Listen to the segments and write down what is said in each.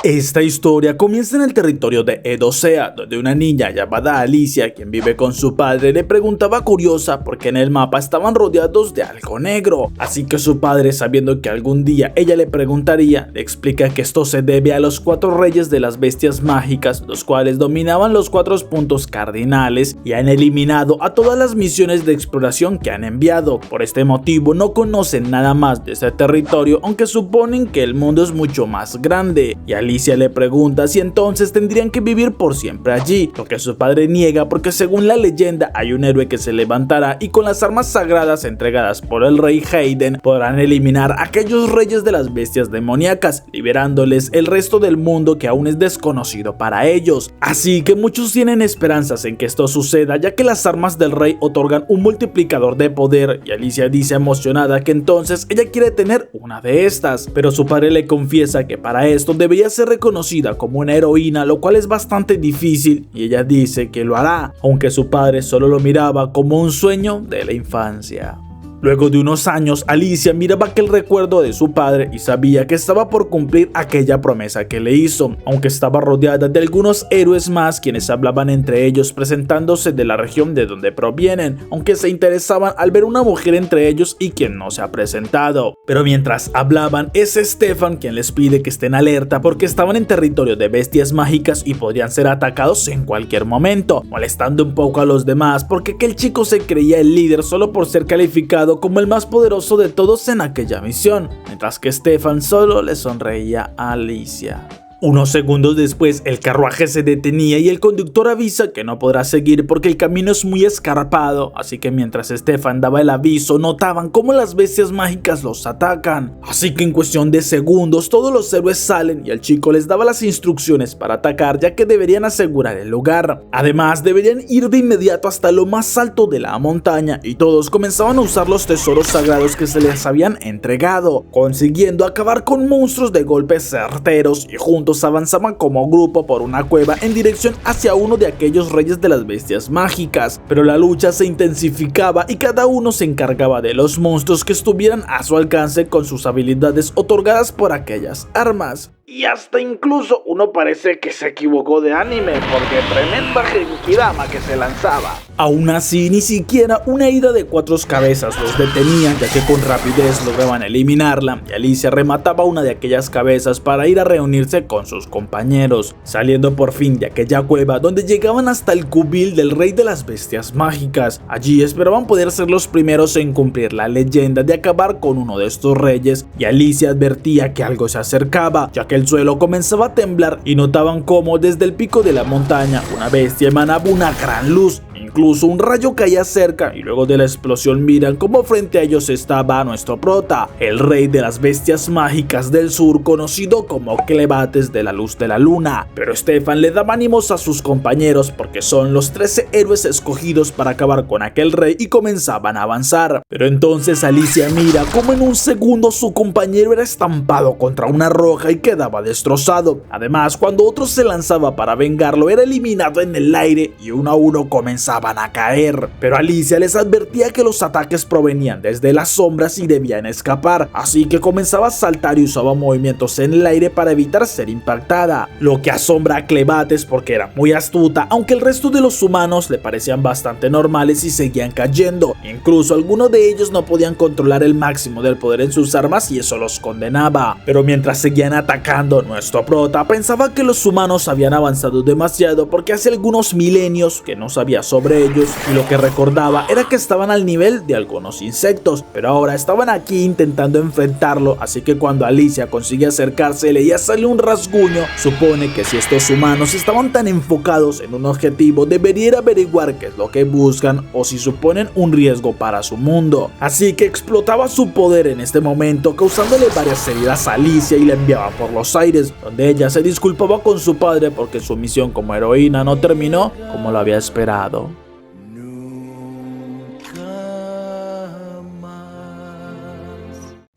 Esta historia comienza en el territorio de Edosea, donde una niña llamada Alicia, quien vive con su padre, le preguntaba curiosa por qué en el mapa estaban rodeados de algo negro. Así que su padre, sabiendo que algún día ella le preguntaría, le explica que esto se debe a los 4 reyes de las bestias mágicas, los cuales dominaban los 4 puntos cardinales y han eliminado a todas las misiones de exploración que han enviado. Por este motivo no conocen nada más de ese territorio, aunque suponen que el mundo es mucho más grande. Y Alicia le pregunta si entonces tendrían que vivir por siempre allí, lo que su padre niega porque según la leyenda hay un héroe que se levantará y con las armas sagradas entregadas por el rey Hayden podrán eliminar a aquellos reyes de las bestias demoníacas, liberándoles el resto del mundo que aún es desconocido para ellos. Así que muchos tienen esperanzas en que esto suceda, ya que las armas del rey otorgan un multiplicador de poder, y Alicia dice emocionada que entonces ella quiere tener una de estas, pero su padre le confiesa que para esto debería ser reconocida como una heroína, lo cual es bastante difícil, y ella dice que lo hará, aunque su padre solo lo miraba como un sueño de la infancia. Luego de unos años, Alicia miraba aquel recuerdo de su padre y sabía que estaba por cumplir aquella promesa que le hizo, aunque estaba rodeada de algunos héroes más quienes hablaban entre ellos presentándose de la región de donde provienen, aunque se interesaban al ver una mujer entre ellos y quien no se ha presentado. Pero mientras hablaban, es Stefan quien les pide que estén alerta porque estaban en territorio de bestias mágicas y podrían ser atacados en cualquier momento, molestando un poco a los demás porque aquel chico se creía el líder solo por ser calificado como el más poderoso de todos en aquella misión, mientras que Stefan solo le sonreía a Alicia. Unos segundos después, el carruaje se detenía y el conductor avisa que no podrá seguir porque el camino es muy escarpado, así que mientras Stefan daba el aviso, notaban cómo las bestias mágicas los atacan. Así que en cuestión de segundos, todos los héroes salen y el chico les daba las instrucciones para atacar, ya que deberían asegurar el lugar. Además, deberían ir de inmediato hasta lo más alto de la montaña y todos comenzaban a usar los tesoros sagrados que se les habían entregado, consiguiendo acabar con monstruos de golpes certeros, y juntos avanzaban como grupo por una cueva en dirección hacia uno de aquellos reyes de las bestias mágicas, pero la lucha se intensificaba y cada uno se encargaba de los monstruos que estuvieran a su alcance con sus habilidades otorgadas por aquellas armas. Y hasta incluso uno parece que se equivocó de anime, porque tremenda genkidama que se lanzaba. Aún así, ni siquiera una ida de 4 cabezas los detenía, ya que con rapidez lograban eliminarla, y Alicia remataba una de aquellas cabezas para ir a reunirse con sus compañeros, saliendo por fin de aquella cueva donde llegaban hasta el cubil del rey de las bestias mágicas. Allí esperaban poder ser los primeros en cumplir la leyenda de acabar con uno de estos reyes, y Alicia advertía que algo se acercaba, ya que el suelo comenzaba a temblar y notaban cómo desde el pico de la montaña una bestia emanaba una gran luz. Incluso un rayo caía cerca y luego de la explosión miran cómo frente a ellos estaba nuestro prota, el rey de las bestias mágicas del sur, conocido como Clebates de la luz de la luna. Pero Stefan le daba ánimos a sus compañeros porque son los 13 héroes escogidos para acabar con aquel rey y comenzaban a avanzar. Pero entonces Alicia mira cómo en un segundo su compañero era estampado contra una roca y quedaba destrozado. Además, cuando otro se lanzaba para vengarlo, era eliminado en el aire y uno a uno comenzaban a caer, pero Alicia les advertía que los ataques provenían desde las sombras y debían escapar, así que comenzaba a saltar y usaba movimientos en el aire para evitar ser impactada, lo que asombra a Clebates porque era muy astuta, aunque el resto de los humanos le parecían bastante normales y seguían cayendo. Incluso algunos de ellos no podían controlar el máximo del poder en sus armas y eso los condenaba, pero mientras seguían atacando, nuestro prota pensaba que los humanos habían avanzado demasiado porque hace algunos milenios que no sabía sobre ellos, y lo que recordaba era que estaban al nivel de algunos insectos, pero ahora estaban aquí intentando enfrentarlo, así que cuando Alicia consigue acercarse y ella sale un rasguño, supone que si estos humanos estaban tan enfocados en un objetivo, debería ir a averiguar qué es lo que buscan o si suponen un riesgo para su mundo, así que explotaba su poder en este momento, causándole varias heridas a Alicia y la enviaba por los aires, donde ella se disculpaba con su padre porque su misión como heroína no terminó como lo había esperado.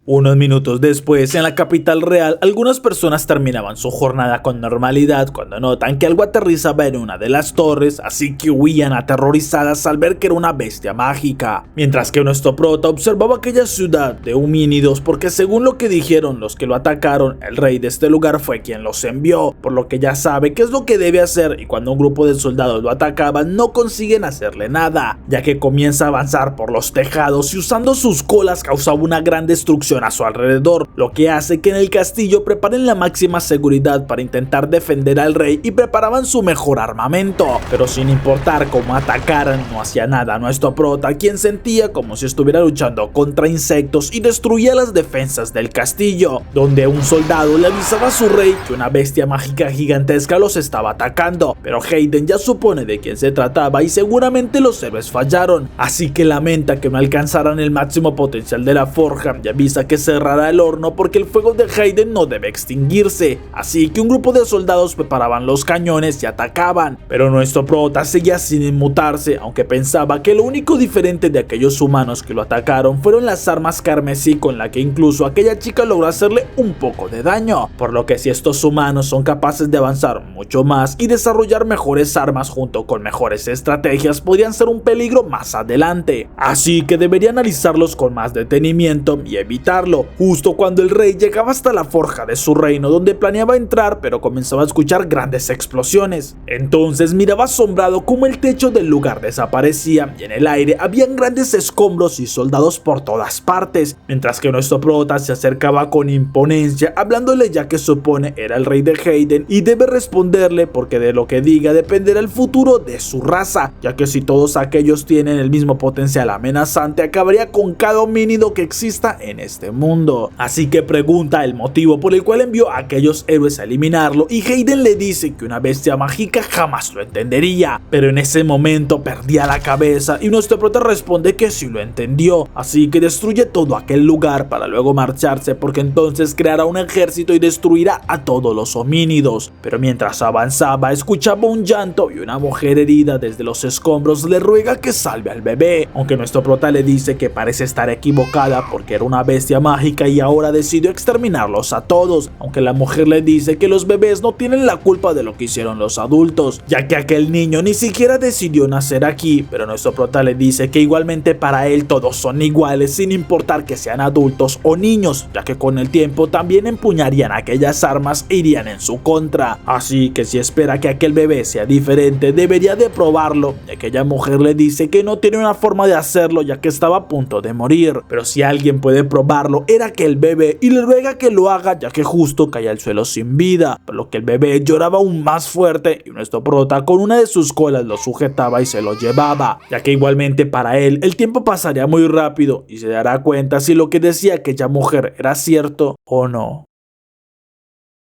Unos minutos después, en la capital real, algunas personas terminaban su jornada con normalidad cuando notan que algo aterrizaba en una de las torres, así que huían aterrorizadas al ver que era una bestia mágica. Mientras que nuestro prota observaba aquella ciudad de homínidos porque según lo que dijeron los que lo atacaron, el rey de este lugar fue quien los envió, por lo que ya sabe qué es lo que debe hacer y cuando un grupo de soldados lo atacaban no consiguen hacerle nada, ya que comienza a avanzar por los tejados y usando sus colas causaba una gran destrucción a su alrededor, lo que hace que en el castillo preparen la máxima seguridad para intentar defender al rey y preparaban su mejor armamento, pero sin importar cómo atacaran no hacía nada nuestro prota, quien sentía como si estuviera luchando contra insectos y destruía las defensas del castillo, donde un soldado le avisaba a su rey que una bestia mágica gigantesca los estaba atacando, pero Hayden ya supone de quién se trataba y seguramente los héroes fallaron, así que lamenta que no alcanzaran el máximo potencial de la forja y avisa que cerrará el horno porque el fuego de Hayden no debe extinguirse, así que un grupo de soldados preparaban los cañones y atacaban, pero nuestro prota seguía sin inmutarse, aunque pensaba que lo único diferente de aquellos humanos que lo atacaron fueron las armas carmesí con la que incluso aquella chica logró hacerle un poco de daño, por lo que si estos humanos son capaces de avanzar mucho más y desarrollar mejores armas junto con mejores estrategias podrían ser un peligro más adelante, así que debería analizarlos con más detenimiento y evitarlo. Justo cuando el rey llegaba hasta la forja de su reino donde planeaba entrar, pero comenzaba a escuchar grandes explosiones. Entonces miraba asombrado cómo el techo del lugar desaparecía y en el aire habían grandes escombros y soldados por todas partes, mientras que nuestro prota se acercaba con imponencia hablándole ya que supone era el rey de Hayden y debe responderle porque de lo que diga dependerá el futuro de su raza, ya que si todos aquellos tienen el mismo potencial amenazante acabaría con cada homínido que exista en este mundo. Así que pregunta el motivo por el cual envió a aquellos héroes a eliminarlo y Hayden le dice que una bestia mágica jamás lo entendería, pero en ese momento perdía la cabeza y nuestro prota responde que sí lo entendió, así que destruye todo aquel lugar para luego marcharse porque entonces creará un ejército y destruirá a todos los homínidos, pero mientras avanzaba escuchaba un llanto y una mujer herida desde los escombros le ruega que salve al bebé, aunque nuestro prota le dice que parece estar equivocada porque era una bestia mágica y ahora decidió exterminarlos a todos, aunque la mujer le dice que los bebés no tienen la culpa de lo que hicieron los adultos, ya que aquel niño ni siquiera decidió nacer aquí, pero nuestro prota le dice que igualmente para él todos son iguales sin importar que sean adultos o niños, ya que con el tiempo también empuñarían aquellas armas e irían en su contra, así que si espera que aquel bebé sea diferente debería de probarlo, y aquella mujer le dice que no tiene una forma de hacerlo ya que estaba a punto de morir, pero si alguien puede probarlo era aquel bebé y le ruega que lo haga ya que justo caía al suelo sin vida, por lo que el bebé lloraba aún más fuerte y nuestro prota con una de sus colas lo sujetaba y se lo llevaba, ya que igualmente para él el tiempo pasaría muy rápido y se dará cuenta si lo que decía aquella mujer era cierto o no.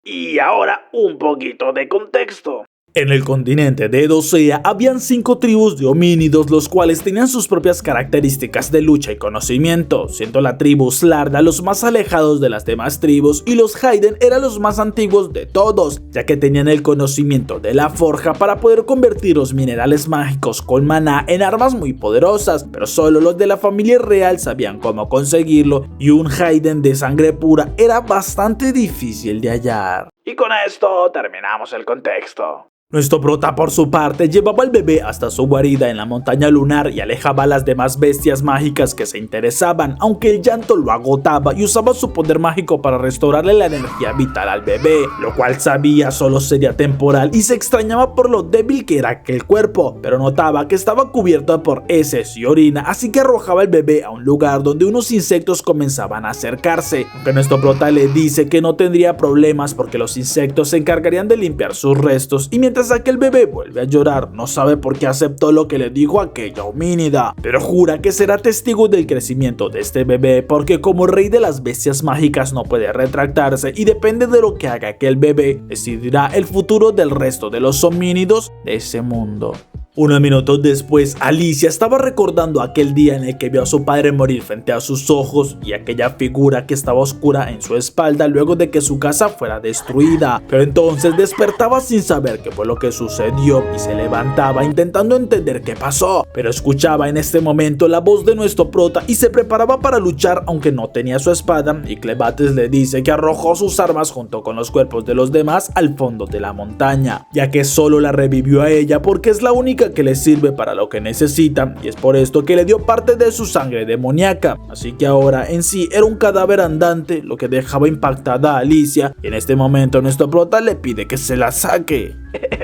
Y ahora un poquito de contexto. En el continente de Edosea habían 5 tribus de homínidos los cuales tenían sus propias características de lucha y conocimiento, siendo la tribu Slarda los más alejados de las demás tribus y los Hayden eran los más antiguos de todos, ya que tenían el conocimiento de la forja para poder convertir los minerales mágicos con maná en armas muy poderosas, pero solo los de la familia real sabían cómo conseguirlo y un Hayden de sangre pura era bastante difícil de hallar. Y con esto terminamos el contexto. Nuestro prota por su parte llevaba al bebé hasta su guarida en la montaña lunar y alejaba a las demás bestias mágicas que se interesaban, aunque el llanto lo agotaba y usaba su poder mágico para restaurarle la energía vital al bebé, lo cual sabía solo sería temporal y se extrañaba por lo débil que era aquel cuerpo, pero notaba que estaba cubierto por heces y orina, así que arrojaba al bebé a un lugar donde unos insectos comenzaban a acercarse, aunque nuestro prota le dice que no tendría problemas porque los insectos se encargarían de limpiar sus restos y mientras aquel bebé vuelve a llorar, no sabe por qué aceptó lo que le dijo aquella homínida, pero jura que será testigo del crecimiento de este bebé porque como rey de las bestias mágicas no puede retractarse y depende de lo que haga aquel bebé, decidirá el futuro del resto de los homínidos de ese mundo. Unos minutos después, Alicia estaba recordando aquel día en el que vio a su padre morir frente a sus ojos y aquella figura que estaba oscura en su espalda luego de que su casa fuera destruida. Pero entonces despertaba sin saber qué fue lo que sucedió y se levantaba intentando entender qué pasó. Pero escuchaba en este momento la voz de nuestro prota y se preparaba para luchar aunque no tenía su espada, y Clebates le dice que arrojó sus armas junto con los cuerpos de los demás al fondo de la montaña, ya que solo la revivió a ella porque es la única que le sirve para lo que necesita, y es por esto que le dio parte de su sangre demoníaca. Así que ahora en sí era un cadáver andante, lo que dejaba impactada a Alicia, y en este momento nuestro prota le pide que se la saque.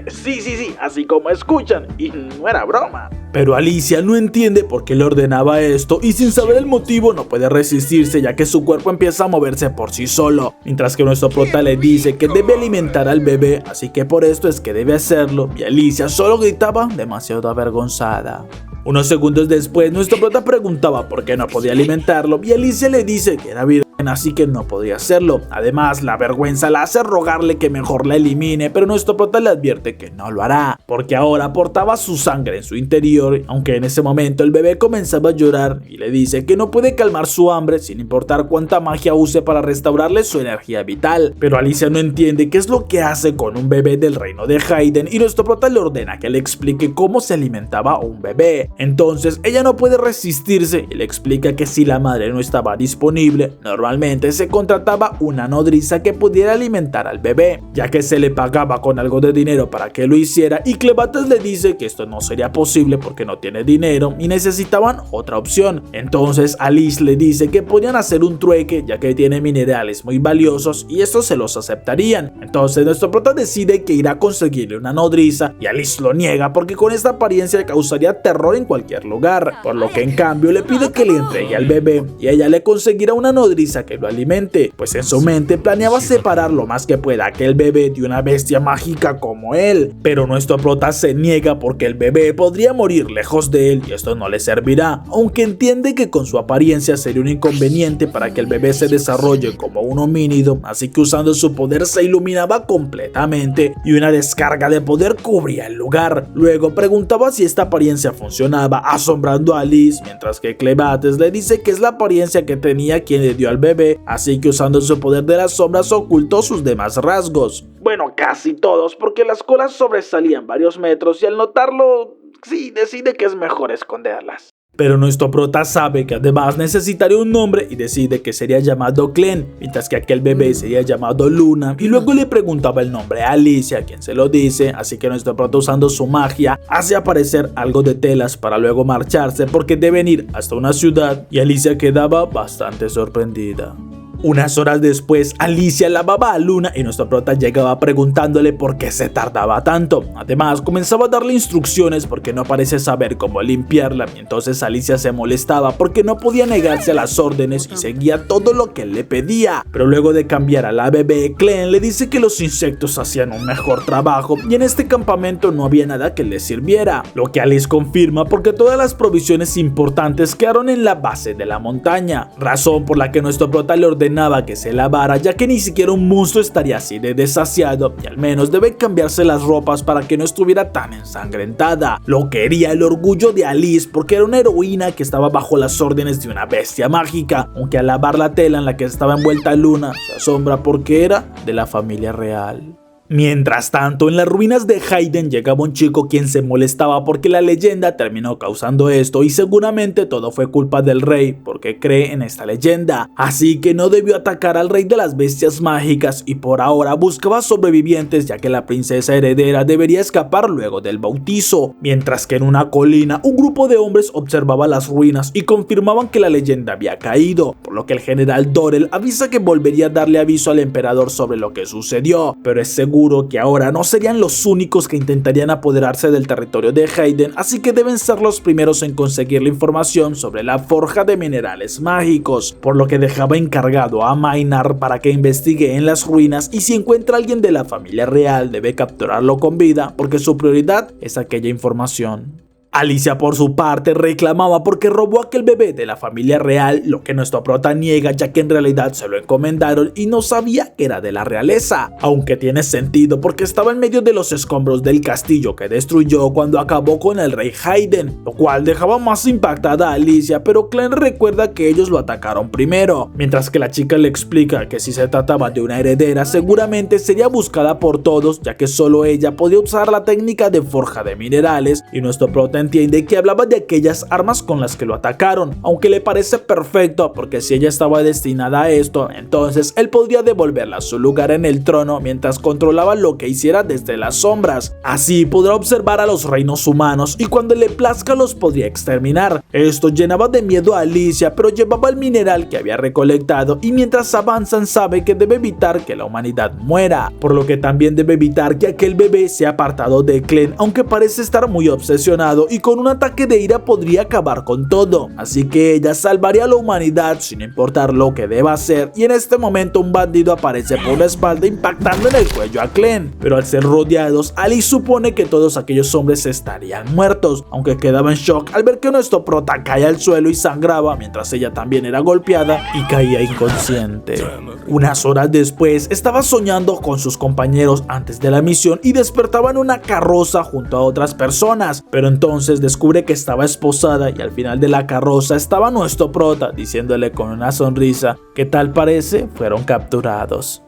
Sí, así como escuchan, y no era broma. Pero Alicia no entiende por qué le ordenaba esto y sin saber el motivo no puede resistirse, ya que su cuerpo empieza a moverse por sí solo, mientras que nuestro prota le dice que debe alimentar al bebé, así que por esto es que debe hacerlo, y Alicia solo gritaba demasiado avergonzada. Unos segundos después, nuestro prota preguntaba por qué no podía alimentarlo y Alicia le dice que era virgen, así que no podía hacerlo. Además, la vergüenza la hace rogarle que mejor la elimine, pero nuestro prota le advierte que no lo hará, porque ahora portaba su sangre en su interior, aunque en ese momento el bebé comenzaba a llorar y le dice que no puede calmar su hambre sin importar cuánta magia use para restaurarle su energía vital. Pero Alicia no entiende qué es lo que hace con un bebé del reino de Hayden y nuestro prota le ordena que le explique cómo se alimentaba un bebé. Entonces ella no puede resistirse y le explica que si la madre no estaba disponible, normalmente se contrataba una nodriza que pudiera alimentar al bebé, ya que se le pagaba con algo de dinero para que lo hiciera, y Clebates le dice que esto no sería posible porque no tiene dinero y necesitaban otra opción. Entonces Alice le dice que podían hacer un trueque, ya que tiene minerales muy valiosos y estos se los aceptarían. Entonces nuestro prota decide que irá a conseguirle una nodriza y Alice lo niega porque con esta apariencia causaría terror en cualquier lugar, por lo que en cambio le pide que le entregue al bebé y ella le conseguirá una nodriza que lo alimente, pues en su mente planeaba separar lo más que pueda aquel bebé de una bestia mágica como él. Pero nuestro prota se niega porque el bebé podría morir lejos de él y esto no le servirá, aunque entiende que con su apariencia sería un inconveniente para que el bebé se desarrolle como un homínido, así que usando su poder se iluminaba completamente y una descarga de poder cubría el lugar. Luego preguntaba si esta apariencia funcionaba, asombrando a Alice, mientras que Clebates le dice que es la apariencia que tenía quien le dio al bebé, así que usando su poder de las sombras ocultó sus demás rasgos. Bueno, casi todos, porque las colas sobresalían varios metros y al notarlo, sí, decide que es mejor esconderlas. Pero nuestro prota sabe que además necesitaría un nombre y decide que sería llamado Glenn, mientras que aquel bebé sería llamado Luna, y luego le preguntaba el nombre a Alicia, quien se lo dice, así que nuestro prota, usando su magia, hace aparecer algo de telas para luego marcharse porque deben ir hasta una ciudad, y Alicia quedaba bastante sorprendida. Unas horas después, Alicia lavaba a Luna y nuestro prota llegaba preguntándole por qué se tardaba tanto. Además, comenzaba a darle instrucciones porque no parece saber cómo limpiarla, y entonces Alicia se molestaba porque no podía negarse a las órdenes y seguía todo lo que él le pedía. Pero luego de cambiar a la bebé, Glenn le dice que los insectos hacían un mejor trabajo y en este campamento no había nada que le sirviera, lo que Alice confirma porque todas las provisiones importantes quedaron en la base de la montaña, razón por la que nuestro prota le ordenaba que se lavara, ya que ni siquiera un monstruo estaría así de desasiado y al menos debe cambiarse las ropas para que no estuviera tan ensangrentada. Lo quería el orgullo de Alice porque era una heroína que estaba bajo las órdenes de una bestia mágica, aunque al lavar la tela en la que estaba envuelta Luna se asombra porque era de la familia real. Mientras tanto, en las ruinas de Hayden llegaba un chico quien se molestaba porque la leyenda terminó causando esto y seguramente todo fue culpa del rey porque cree en esta leyenda, así que no debió atacar al rey de las bestias mágicas y por ahora buscaba sobrevivientes ya que la princesa heredera debería escapar luego del bautizo, mientras que en una colina un grupo de hombres observaba las ruinas y confirmaban que la leyenda había caído, por lo que el general Dorell avisa que volvería a darle aviso al emperador sobre lo que sucedió, pero es seguro que ahora no serían los únicos que intentarían apoderarse del territorio de Hayden, así que deben ser los primeros en conseguir la información sobre la forja de minerales mágicos, por lo que dejaba encargado a Maynard para que investigue en las ruinas y si encuentra a alguien de la familia real debe capturarlo con vida porque su prioridad es aquella información. Alicia por su parte reclamaba porque robó aquel bebé de la familia real, lo que nuestro prota niega ya que en realidad se lo encomendaron y no sabía que era de la realeza, aunque tiene sentido porque estaba en medio de los escombros del castillo que destruyó cuando acabó con el rey Hayden, lo cual dejaba más impactada a Alicia, pero Clem recuerda que ellos lo atacaron primero, mientras que la chica le explica que si se trataba de una heredera seguramente sería buscada por todos ya que solo ella podía usar la técnica de forja de minerales y nuestro prota entiende que hablaba de aquellas armas con las que lo atacaron, aunque le parece perfecto porque si ella estaba destinada a esto, entonces él podría devolverla a su lugar en el trono mientras controlaba lo que hiciera desde las sombras. Así podrá observar a los reinos humanos y cuando le plazca los podría exterminar. Esto llenaba de miedo a Alicia, pero llevaba el mineral que había recolectado y mientras avanzan sabe que debe evitar que la humanidad muera, por lo que también debe evitar que aquel bebé sea apartado de Clem, aunque parece estar muy obsesionado y con un ataque de ira podría acabar con todo, así que ella salvaría a la humanidad sin importar lo que deba hacer y en este momento un bandido aparece por la espalda impactando en el cuello a Clem, pero al ser rodeados Alice supone que todos aquellos hombres estarían muertos, aunque quedaba en shock al ver que nuestro prota cae al suelo y sangraba mientras ella también era golpeada y caía inconsciente. Unas horas después estaba soñando con sus compañeros antes de la misión y despertaba en una carroza junto a otras personas, pero entonces descubre que estaba esposada y al final de la carroza estaba nuestro prota diciéndole con una sonrisa que tal parece fueron capturados.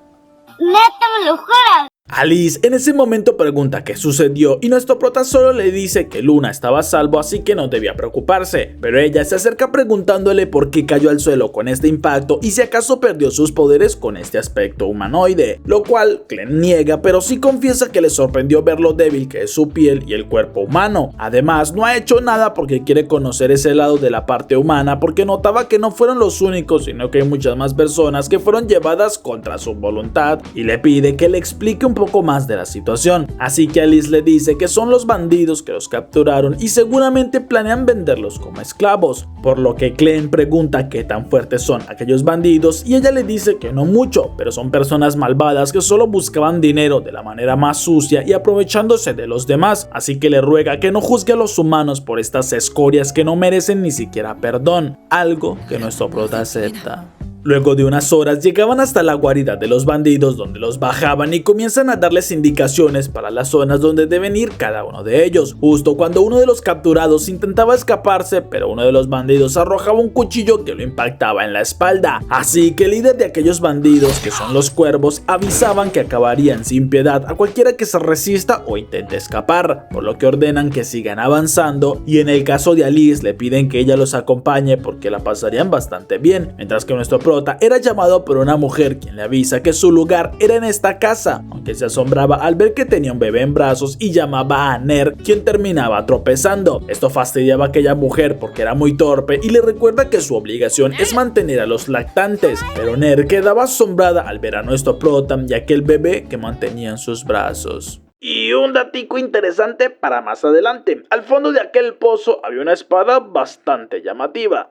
¿Neta me lo juras? Alice en ese momento pregunta qué sucedió y nuestro prota solo le dice que Luna estaba a salvo así que no debía preocuparse, pero ella se acerca preguntándole por qué cayó al suelo con este impacto y si acaso perdió sus poderes con este aspecto humanoide, lo cual Clem niega, pero sí confiesa que le sorprendió ver lo débil que es su piel y el cuerpo humano. Además no ha hecho nada porque quiere conocer ese lado de la parte humana porque notaba que no fueron los únicos sino que hay muchas más personas que fueron llevadas contra su voluntad y le pide que le explique un poco más de la situación, así que Alice le dice que son los bandidos que los capturaron y seguramente planean venderlos como esclavos, por lo que Clem pregunta qué tan fuertes son aquellos bandidos y ella le dice que no mucho, pero son personas malvadas que solo buscaban dinero de la manera más sucia y aprovechándose de los demás, así que le ruega que no juzgue a los humanos por estas escorias que no merecen ni siquiera perdón, algo que nuestro prota acepta. Luego de unas horas llegaban hasta la guarida de los bandidos donde los bajaban y comienzan a darles indicaciones para las zonas donde deben ir cada uno de ellos, justo cuando uno de los capturados intentaba escaparse pero uno de los bandidos arrojaba un cuchillo que lo impactaba en la espalda, así que el líder de aquellos bandidos que son los cuervos avisaban que acabarían sin piedad a cualquiera que se resista o intente escapar, por lo que ordenan que sigan avanzando y en el caso de Alice le piden que ella los acompañe porque la pasarían bastante bien, mientras que nuestro prota era llamado por una mujer quien le avisa que su lugar era en esta casa, aunque se asombraba al ver que tenía un bebé en brazos y llamaba a Ner, quien terminaba tropezando. Esto fastidiaba a aquella mujer porque era muy torpe y le recuerda que su obligación es mantener a los lactantes, pero Ner quedaba asombrada al ver a nuestro prota y aquel bebé que mantenía en sus brazos. Y un datico interesante para más adelante, al fondo de aquel pozo había una espada bastante llamativa.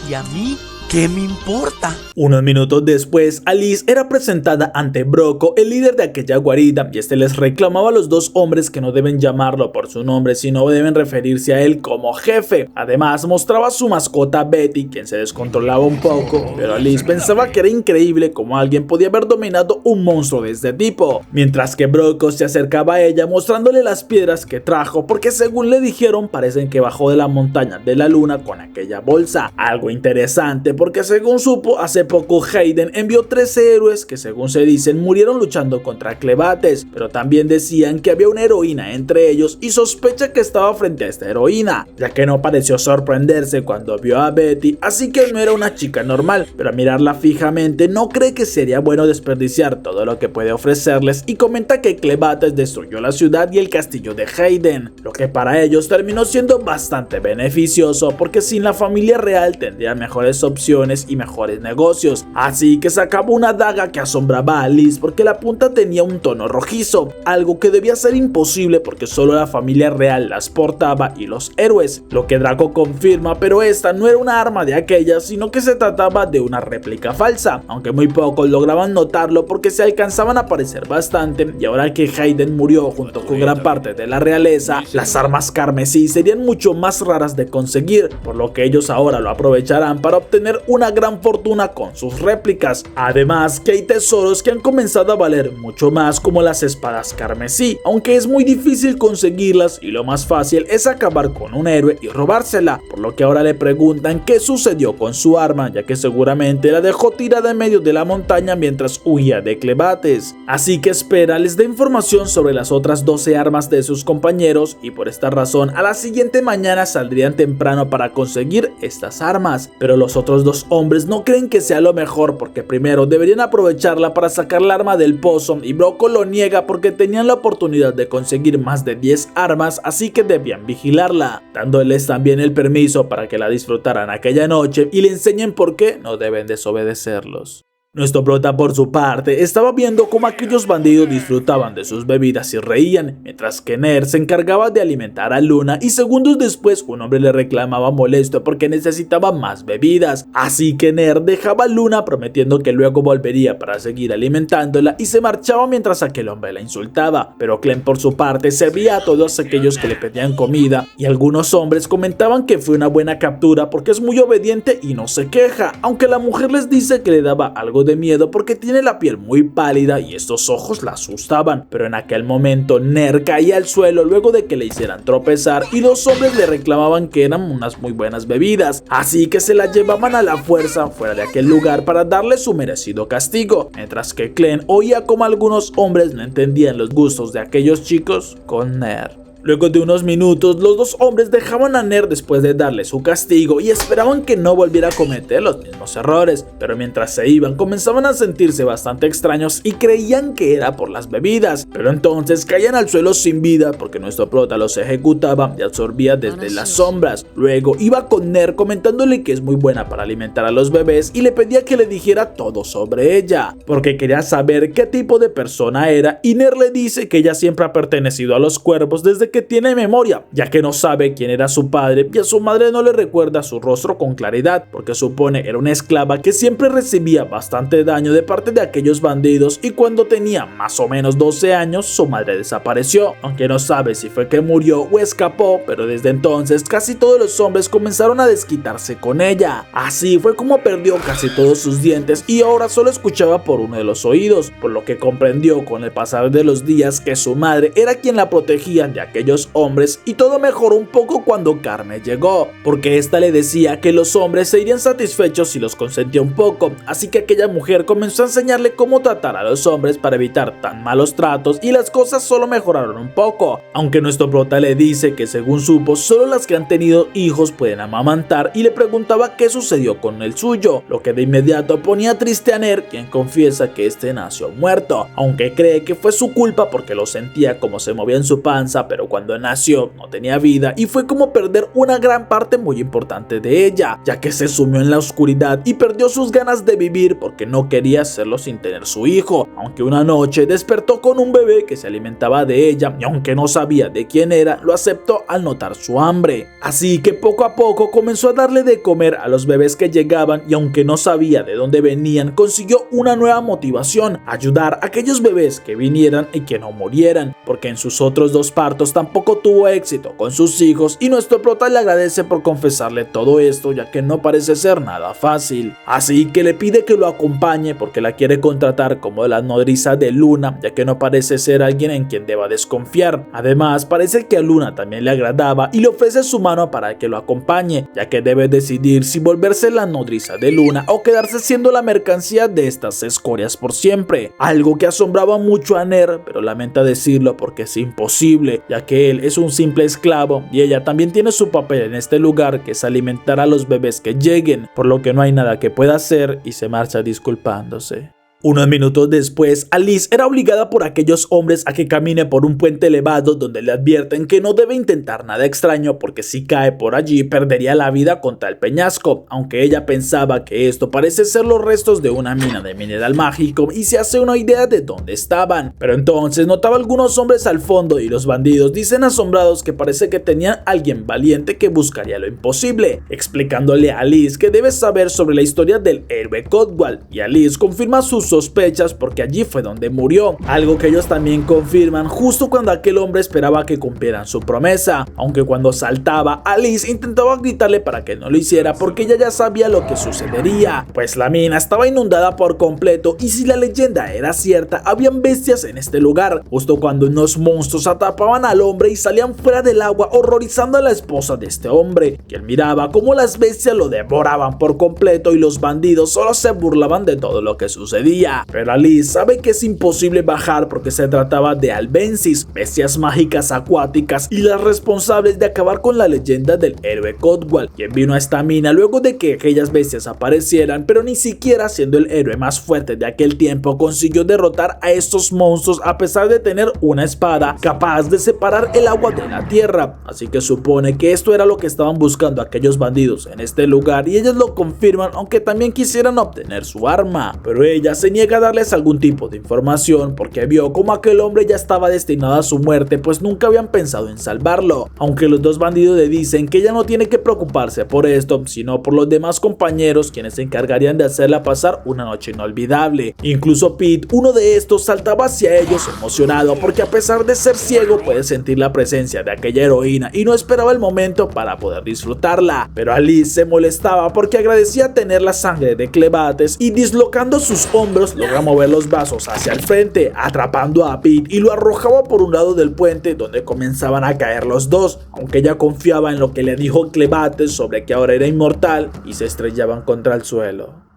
¿Y a mí? ¿Qué me importa? Unos minutos después, Alice era presentada ante Broco, el líder de aquella guarida, y este les reclamaba a los dos hombres que no deben llamarlo por su nombre, sino deben referirse a él como jefe. Además, mostraba a su mascota Betty, quien se descontrolaba un poco, pero Alice pensaba que era increíble cómo alguien podía haber dominado un monstruo de este tipo, mientras que Broco se acercaba a ella mostrándole las piedras que trajo, porque según le dijeron, parecen que bajó de la montaña de la luna con aquella bolsa. Algo interesante, porque según supo, hace poco Hayden envió 13 héroes que según se dicen murieron luchando contra Clebates, pero también decían que había una heroína entre ellos y sospecha que estaba frente a esta heroína, ya que no pareció sorprenderse cuando vio a Betty, así que no era una chica normal, pero a mirarla fijamente no cree que sería bueno desperdiciar todo lo que puede ofrecerles y comenta que Clebates destruyó la ciudad y el castillo de Hayden, lo que para ellos terminó siendo bastante beneficioso porque sin la familia real tendrían mejores opciones inversiones y mejores negocios. Así que sacaba una daga que asombraba a Liz porque la punta tenía un tono rojizo, algo que debía ser imposible porque solo la familia real las portaba y los héroes, lo que Draco confirma, pero esta no era una arma de aquellas, sino que se trataba de una réplica falsa, aunque muy pocos lograban notarlo porque se alcanzaban a parecer bastante, y ahora que Hayden murió junto con gran parte de la realeza, las armas carmesí serían mucho más raras de conseguir, por lo que ellos ahora lo aprovecharán para obtener una gran fortuna con sus réplicas. Además que hay tesoros que han comenzado a valer mucho más, como las espadas carmesí, aunque es muy difícil conseguirlas y lo más fácil es acabar con un héroe y robársela, por lo que ahora le preguntan qué sucedió con su arma, ya que seguramente la dejó tirada en medio de la montaña mientras huía de Clebates. Así que espera les dé información sobre las otras 12 armas de sus compañeros, y por esta razón a la siguiente mañana saldrían temprano para conseguir estas armas, pero los otros dos hombres no creen que sea lo mejor porque primero deberían aprovecharla para sacar la arma del pozo, y Broco lo niega porque tenían la oportunidad de conseguir más de 10 armas, así que debían vigilarla, dándoles también el permiso para que la disfrutaran aquella noche y le enseñen por qué no deben desobedecerlos. Nuestro prota, por su parte, estaba viendo cómo aquellos bandidos disfrutaban de sus bebidas y reían, mientras que Ner se encargaba de alimentar a Luna, y segundos después un hombre le reclamaba molesto porque necesitaba más bebidas. Así que Ner dejaba a Luna prometiendo que luego volvería para seguir alimentándola, y se marchaba mientras aquel hombre la insultaba. Pero Clem, por su parte, servía a todos aquellos que le pedían comida, y algunos hombres comentaban que fue una buena captura porque es muy obediente y no se queja, aunque la mujer les dice que le daba algo de miedo porque tiene la piel muy pálida y estos ojos la asustaban. Pero en aquel momento Ner caía al suelo luego de que le hicieran tropezar, y los hombres le reclamaban que eran unas muy buenas bebidas, así que se la llevaban a la fuerza fuera de aquel lugar para darle su merecido castigo, mientras que Clem oía como algunos hombres no entendían los gustos de aquellos chicos con Ner. Luego de unos minutos, los dos hombres dejaban a Ner después de darle su castigo y esperaban que no volviera a cometer los mismos errores, pero mientras se iban comenzaban a sentirse bastante extraños y creían que era por las bebidas, pero entonces caían al suelo sin vida porque nuestro prota los ejecutaba y absorbía desde las sombras. Luego iba con Ner comentándole que es muy buena para alimentar a los bebés y le pedía que le dijera todo sobre ella, porque quería saber qué tipo de persona era, y Ner le dice que ella siempre ha pertenecido a los cuervos desde que tiene memoria, ya que no sabe quién era su padre y a su madre no le recuerda su rostro con claridad, porque supone era una esclava que siempre recibía bastante daño de parte de aquellos bandidos, y cuando tenía más o menos 12 años su madre desapareció, aunque no sabe si fue que murió o escapó, pero desde entonces casi todos los hombres comenzaron a desquitarse con ella. Así fue como perdió casi todos sus dientes y ahora solo escuchaba por uno de los oídos, por lo que comprendió con el pasar de los días que su madre era quien la protegía de aquellos hombres, y todo mejoró un poco cuando Carmen llegó, porque esta le decía que los hombres se irían satisfechos si los consentía un poco, así que aquella mujer comenzó a enseñarle cómo tratar a los hombres para evitar tan malos tratos, y las cosas solo mejoraron un poco, aunque nuestro prota le dice que según supo solo las que han tenido hijos pueden amamantar, y le preguntaba qué sucedió con el suyo, lo que de inmediato ponía triste a Ner, quien confiesa que este nació muerto, aunque cree que fue su culpa porque lo sentía como se movía en su panza, pero cuando nació no tenía vida y fue como perder una gran parte muy importante de ella, ya que se sumió en la oscuridad y perdió sus ganas de vivir porque no quería hacerlo sin tener su hijo, aunque una noche despertó con un bebé que se alimentaba de ella y aunque no sabía de quién era, lo aceptó al notar su hambre. Así que poco a poco comenzó a darle de comer a los bebés que llegaban, y aunque no sabía de dónde venían, consiguió una nueva motivación: ayudar a aquellos bebés que vinieran y que no murieran, porque en sus otros dos partos tampoco tuvo éxito con sus hijos, y nuestro prota le agradece por confesarle todo esto, ya que no parece ser nada fácil. Así que le pide que lo acompañe porque la quiere contratar como la nodriza de Luna, ya que no parece ser alguien en quien deba desconfiar. Además, parece que a Luna también le agradaba y le ofrece su mano para que lo acompañe, ya que debe decidir si volverse la nodriza de Luna o quedarse siendo la mercancía de estas escorias por siempre. Algo que asombraba mucho a Ner, pero lamenta decirlo porque es imposible, ya que él es un simple esclavo y ella también tiene su papel en este lugar, que es alimentar a los bebés que lleguen, por lo que no hay nada que pueda hacer, y se marcha disculpándose. Unos minutos después, Alice era obligada por aquellos hombres a que camine por un puente elevado donde le advierten que no debe intentar nada extraño porque si cae por allí perdería la vida contra el peñasco, aunque ella pensaba que esto parece ser los restos de una mina de mineral mágico y se hace una idea de dónde estaban. Pero entonces notaba algunos hombres al fondo y los bandidos dicen asombrados que parece que tenían a alguien valiente que buscaría lo imposible, explicándole a Alice que debe saber sobre la historia del héroe Codwall, y Alice confirma sus sospechas porque allí fue donde murió, algo que ellos también confirman justo cuando aquel hombre esperaba que cumplieran su promesa, aunque cuando saltaba Alice intentaba gritarle para que no lo hiciera porque ella ya sabía lo que sucedería, pues la mina estaba inundada por completo y si la leyenda era cierta habían bestias en este lugar, justo cuando unos monstruos atrapaban al hombre y salían fuera del agua horrorizando a la esposa de este hombre, quien miraba cómo las bestias lo devoraban por completo y los bandidos solo se burlaban de todo lo que sucedía. Pero Alice sabe que es imposible bajar porque se trataba de Albensis, bestias mágicas acuáticas y las responsables de acabar con la leyenda del héroe Codwall, quien vino a esta mina luego de que aquellas bestias aparecieran, pero ni siquiera siendo el héroe más fuerte de aquel tiempo consiguió derrotar a estos monstruos a pesar de tener una espada capaz de separar el agua de la tierra, así que supone que esto era lo que estaban buscando aquellos bandidos en este lugar y ellos lo confirman, aunque también quisieran obtener su arma, pero ella se niega a darles algún tipo de información porque vio como aquel hombre ya estaba destinado a su muerte, pues nunca habían pensado en salvarlo, aunque los dos bandidos le dicen que ella no tiene que preocuparse por esto, sino por los demás compañeros quienes se encargarían de hacerla pasar una noche inolvidable. Incluso Pete, uno de estos, saltaba hacia ellos emocionado porque a pesar de ser ciego puede sentir la presencia de aquella heroína y no esperaba el momento para poder disfrutarla, pero Alice se molestaba porque agradecía tener la sangre de Clebates y dislocando sus hombros logra mover los vasos hacia el frente, atrapando a Pete y lo arrojaba por un lado del puente donde comenzaban a caer los dos, aunque ella confiaba en lo que le dijo Clebates sobre que ahora era inmortal y se estrellaban contra el suelo.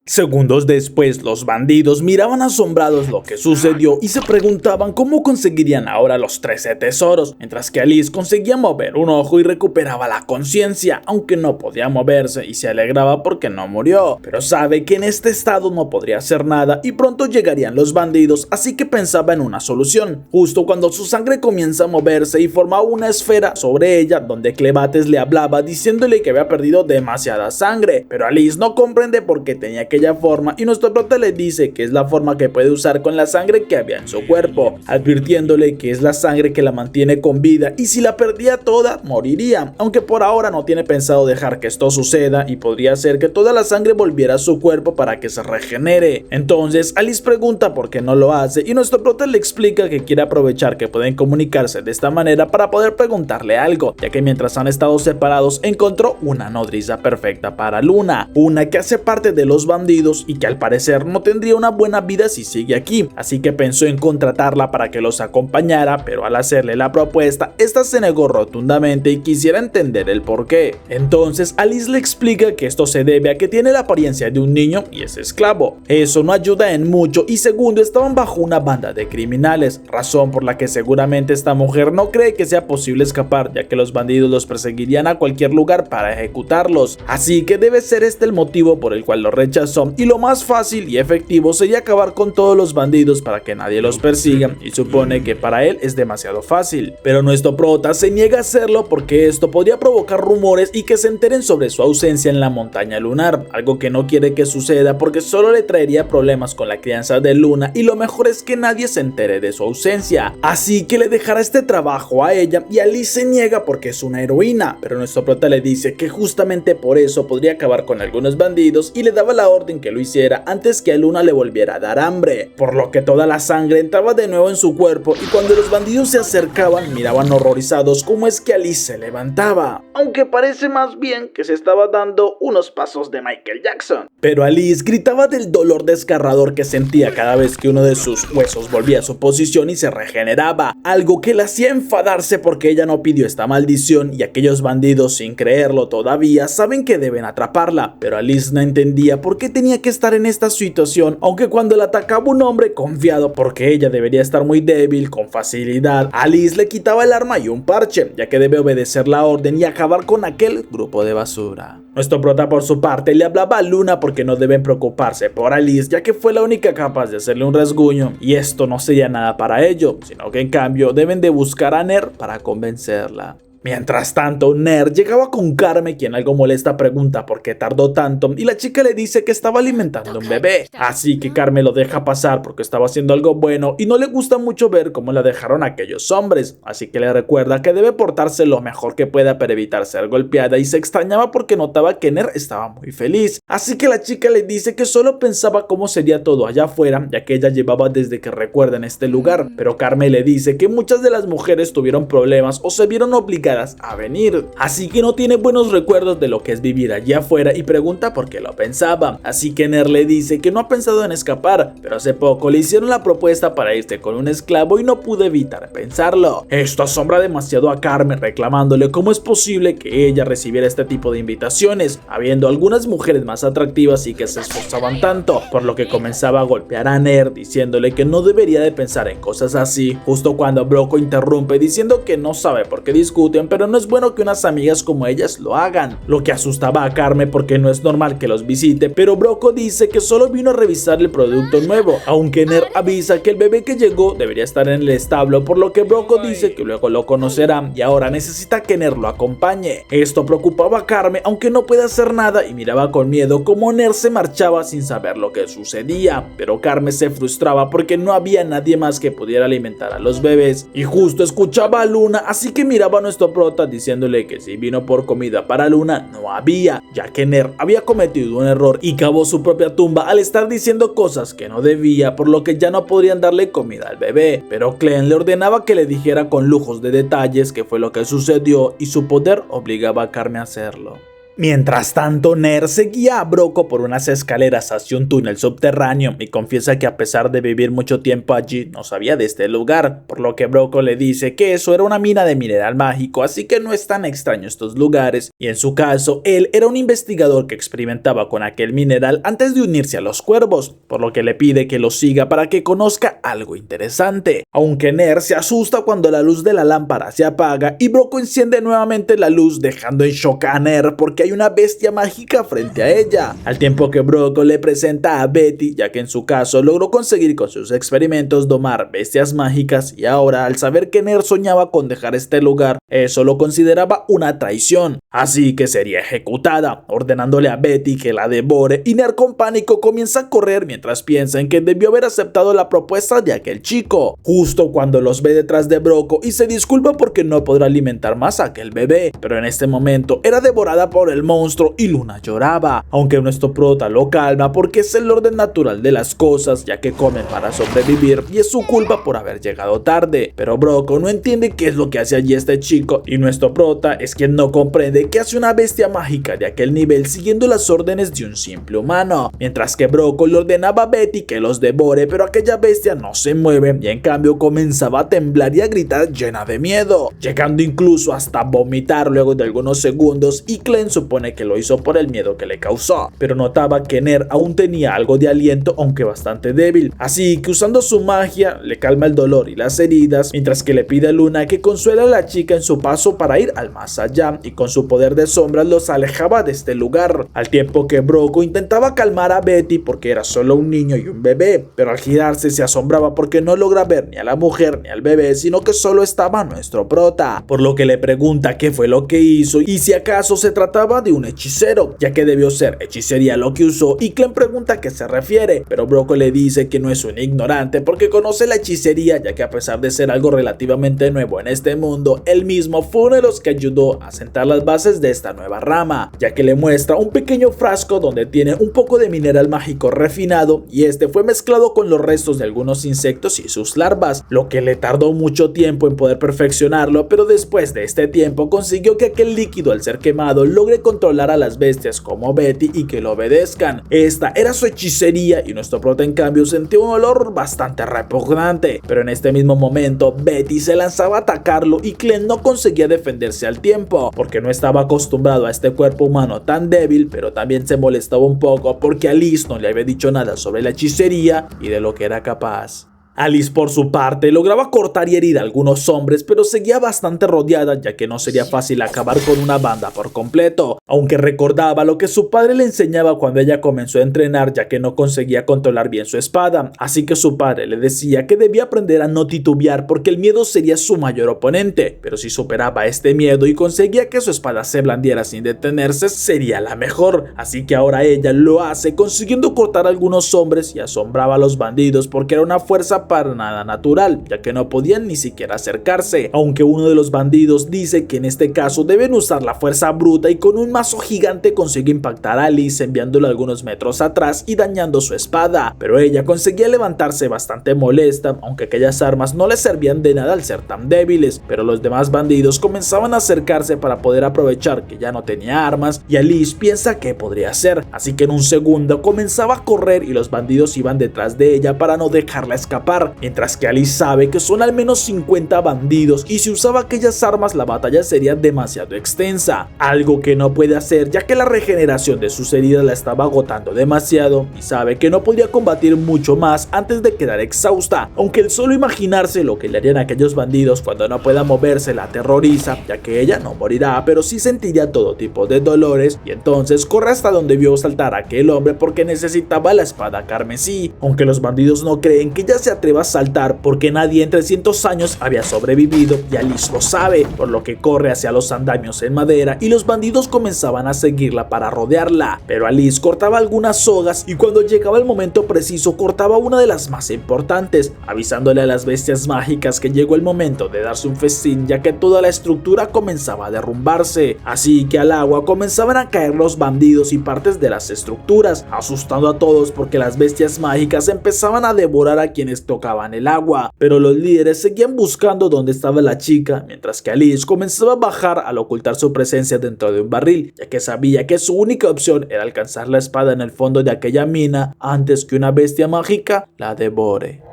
Segundos después, los bandidos miraban asombrados lo que sucedió y se preguntaban cómo conseguirían ahora los 13 tesoros, mientras que Alice conseguía mover un ojo y recuperaba la conciencia, aunque no podía moverse y se alegraba porque no murió, pero sabe que en este estado no podría hacer nada y pronto llegarían los bandidos, así que pensaba en una solución, justo cuando su sangre comienza a moverse y formaba una esfera sobre ella donde Clebates le hablaba diciéndole que había perdido demasiada sangre, pero Alice no comprende por qué tenía aquella forma y nuestro prota le dice que es la forma que puede usar con la sangre que había en su cuerpo, advirtiéndole que es la sangre que la mantiene con vida y si la perdía toda moriría, aunque por ahora no tiene pensado dejar que esto suceda y podría hacer que toda la sangre volviera a su cuerpo para que se regenere. Entonces Alice pregunta por qué no lo hace y nuestro prota le explica que quiere aprovechar que pueden comunicarse de esta manera para poder preguntarle algo, ya que mientras han estado separados encontró una nodriza perfecta para Luna, una que hace parte de los bandidos y que al parecer no tendría una buena vida si sigue aquí, así que pensó en contratarla para que los acompañara, pero al hacerle la propuesta, esta se negó rotundamente y quisiera entender el porqué. Entonces Alice le explica que esto se debe a que tiene la apariencia de un niño y es esclavo. Eso no ayuda en mucho y segundo, estaban bajo una banda de criminales, razón por la que seguramente esta mujer no cree que sea posible escapar, ya que los bandidos los perseguirían a cualquier lugar para ejecutarlos, así que debe ser este el motivo por el cual lo rechazó y lo más fácil y efectivo sería acabar con todos los bandidos para que nadie los persiga y supone que para él es demasiado fácil, pero nuestro prota se niega a hacerlo porque esto podría provocar rumores y que se enteren sobre su ausencia en la montaña lunar, algo que no quiere que suceda porque solo le traería problemas con la crianza de Luna y lo mejor es que nadie se entere de su ausencia, así que le dejará este trabajo a ella y Alice se niega porque es una heroína, pero nuestro prota le dice que justamente por eso podría acabar con algunos bandidos y le daba la orden que lo hiciera antes que a Luna le volviera a dar hambre, por lo que toda la sangre entraba de nuevo en su cuerpo y cuando los bandidos se acercaban miraban horrorizados cómo es que Alice se levantaba, aunque parece más bien que se estaba dando unos pasos de Michael Jackson. Pero Alice gritaba del dolor desgarrador que sentía cada vez que uno de sus huesos volvía a su posición y se regeneraba, algo que la hacía enfadarse porque ella no pidió esta maldición y aquellos bandidos, sin creerlo todavía, saben que deben atraparla, pero Alice no entendía por qué tenía que estar en esta situación, aunque cuando la atacaba un hombre confiado porque ella debería estar muy débil, con facilidad, Alice le quitaba el arma y un parche, ya que debe obedecer la orden y acabar con aquel grupo de basura. Nuestro prota por su parte le hablaba a Luna porque no deben preocuparse por Alice, ya que fue la única capaz de hacerle un rasguño y esto no sería nada para ello, sino que en cambio deben de buscar a Ner para convencerla. Mientras tanto, Ner llegaba con Carmen, quien algo molesta pregunta por qué tardó tanto y la chica le dice que estaba alimentando un bebé. Así que Carmen lo deja pasar porque estaba haciendo algo bueno y no le gusta mucho ver cómo la dejaron aquellos hombres. Así que le recuerda que debe portarse lo mejor que pueda para evitar ser golpeada y se extrañaba porque notaba que Ner estaba muy feliz. Así que la chica le dice que solo pensaba cómo sería todo allá afuera, ya que ella llevaba desde que recuerda en este lugar. Pero Carmen le dice que muchas de las mujeres tuvieron problemas o se vieron obligadas a venir, así que no tiene buenos recuerdos de lo que es vivir allí afuera y pregunta por qué lo pensaba. Así que Ner le dice que no ha pensado en escapar, pero hace poco le hicieron la propuesta para irse con un esclavo y no pudo evitar pensarlo. Esto asombra demasiado a Carmen, reclamándole cómo es posible que ella recibiera este tipo de invitaciones, habiendo algunas mujeres más atractivas y que se esforzaban tanto, por lo que comenzaba a golpear a Ner, diciéndole que no debería de pensar en cosas así, justo cuando Broco interrumpe diciendo que no sabe por qué discuten, pero no es bueno que unas amigas como ellas lo hagan, lo que asustaba a Carmen porque no es normal que los visite, pero Broco dice que solo vino a revisar el producto nuevo, aunque Ner avisa que el bebé que llegó debería estar en el establo, por lo que Broco dice que luego lo conocerá y ahora necesita que Ner lo acompañe. Esto preocupaba a Carmen, aunque no puede hacer nada, y miraba con miedo cómo Ner se marchaba sin saber lo que sucedía, pero Carmen se frustraba porque no había nadie más que pudiera alimentar a los bebés, y justo escuchaba a Luna, así que miraba a nuestro prota diciéndole que si vino por comida para Luna no había, ya que Ner había cometido un error y cavó su propia tumba al estar diciendo cosas que no debía, por lo que ya no podrían darle comida al bebé, pero Clem le ordenaba que le dijera con lujos de detalles qué fue lo que sucedió y su poder obligaba a Carmen a hacerlo. Mientras tanto, Ner seguía a Broco por unas escaleras hacia un túnel subterráneo y confiesa que a pesar de vivir mucho tiempo allí, no sabía de este lugar, por lo que Broco le dice que eso era una mina de mineral mágico, así que no es tan extraño estos lugares, y en su caso, él era un investigador que experimentaba con aquel mineral antes de unirse a los cuervos, por lo que le pide que lo siga para que conozca algo interesante, aunque Ner se asusta cuando la luz de la lámpara se apaga y Broco enciende nuevamente la luz dejando en shock a Ner porque hay una bestia mágica frente a ella, al tiempo que Broco le presenta a Betty, ya que en su caso logró conseguir con sus experimentos domar bestias mágicas y ahora al saber que Ner soñaba con dejar este lugar, eso lo consideraba una traición, así que sería ejecutada, ordenándole a Betty que la devore, y Ner con pánico comienza a correr mientras piensa en que debió haber aceptado la propuesta de aquel chico, justo cuando los ve detrás de Broco y se disculpa porque no podrá alimentar más a aquel bebé, pero en este momento era devorada por el monstruo y Luna lloraba, aunque nuestro prota lo calma porque es el orden natural de las cosas, ya que comen para sobrevivir y es su culpa por haber llegado tarde, pero Broco no entiende qué es lo que hace allí este chico y nuestro prota es quien no comprende qué hace una bestia mágica de aquel nivel siguiendo las órdenes de un simple humano, mientras que Broco le ordenaba a Betty que los devore, pero aquella bestia no se mueve y en cambio comenzaba a temblar y a gritar llena de miedo, llegando incluso hasta vomitar luego de algunos segundos, y Clem supone que lo hizo por el miedo que le causó, pero notaba que Ner aún tenía algo de aliento, aunque bastante débil, así que usando su magia le calma el dolor y las heridas, mientras que le pide a Luna que consuela a la chica en su paso para ir al más allá, y con su poder de sombras los alejaba de este lugar, al tiempo que Broco intentaba calmar a Betty porque era solo un niño y un bebé, pero al girarse se asombraba porque no logra ver ni a la mujer ni al bebé, sino que solo estaba nuestro prota, por lo que le pregunta qué fue lo que hizo y si acaso se trataba de un hechicero, ya que debió ser hechicería lo que usó, y Clem pregunta a qué se refiere, pero Broco le dice que no es un ignorante porque conoce la hechicería, ya que a pesar de ser algo relativamente nuevo en este mundo, él mismo fue uno de los que ayudó a sentar las bases de esta nueva rama, ya que le muestra un pequeño frasco donde tiene un poco de mineral mágico refinado y este fue mezclado con los restos de algunos insectos y sus larvas, lo que le tardó mucho tiempo en poder perfeccionarlo, pero después de este tiempo consiguió que aquel líquido al ser quemado logre poder controlar a las bestias como Betty y que lo obedezcan. Esta era su hechicería y nuestro prota en cambio sentía un olor bastante repugnante, pero en este mismo momento Betty se lanzaba a atacarlo y Clem no conseguía defenderse al tiempo, porque no estaba acostumbrado a este cuerpo humano tan débil, pero también se molestaba un poco porque Alice no le había dicho nada sobre la hechicería y de lo que era capaz. Alice por su parte lograba cortar y herir a algunos hombres, pero seguía bastante rodeada ya que no sería fácil acabar con una banda por completo, aunque recordaba lo que su padre le enseñaba cuando ella comenzó a entrenar ya que no conseguía controlar bien su espada, así que su padre le decía que debía aprender a no titubear porque el miedo sería su mayor oponente, pero si superaba este miedo y conseguía que su espada se blandiera sin detenerse sería la mejor, así que ahora ella lo hace consiguiendo cortar a algunos hombres y asombraba a los bandidos porque era una fuerza para nada natural, ya que no podían ni siquiera acercarse, aunque uno de los bandidos dice que en este caso deben usar la fuerza bruta y con un mazo gigante consigue impactar a Alice enviándola algunos metros atrás y dañando su espada, pero ella conseguía levantarse bastante molesta, aunque aquellas armas no le servían de nada al ser tan débiles, pero los demás bandidos comenzaban a acercarse para poder aprovechar que ya no tenía armas y Alice piensa que podría hacer, así que en un segundo comenzaba a correr y los bandidos iban detrás de ella para no dejarla escapar, mientras que Alice sabe que son al menos 50 bandidos y si usaba aquellas armas la batalla sería demasiado extensa, algo que no puede hacer ya que la regeneración de sus heridas la estaba agotando demasiado y sabe que no podría combatir mucho más antes de quedar exhausta, aunque el solo imaginarse lo que le harían a aquellos bandidos cuando no pueda moverse la aterroriza, ya que ella no morirá pero sí sentiría todo tipo de dolores y entonces corre hasta donde vio saltar a aquel hombre porque necesitaba la espada carmesí, aunque los bandidos no creen que ella se atreva a saltar porque nadie en 300 años había sobrevivido y Alice lo sabe, por lo que corre hacia los andamios en madera y los bandidos comenzaban a seguirla para rodearla, pero Alice cortaba algunas sogas y cuando llegaba el momento preciso cortaba una de las más importantes, avisándole a las bestias mágicas que llegó el momento de darse un festín ya que toda la estructura comenzaba a derrumbarse, así que al agua comenzaban a caer los bandidos y partes de las estructuras, asustando a todos porque las bestias mágicas empezaban a devorar a quienes tocaban el agua, pero los líderes seguían buscando dónde estaba la chica, mientras que Alice comenzaba a bajar al ocultar su presencia dentro de un barril, ya que sabía que su única opción era alcanzar la espada en el fondo de aquella mina antes que una bestia mágica la devore.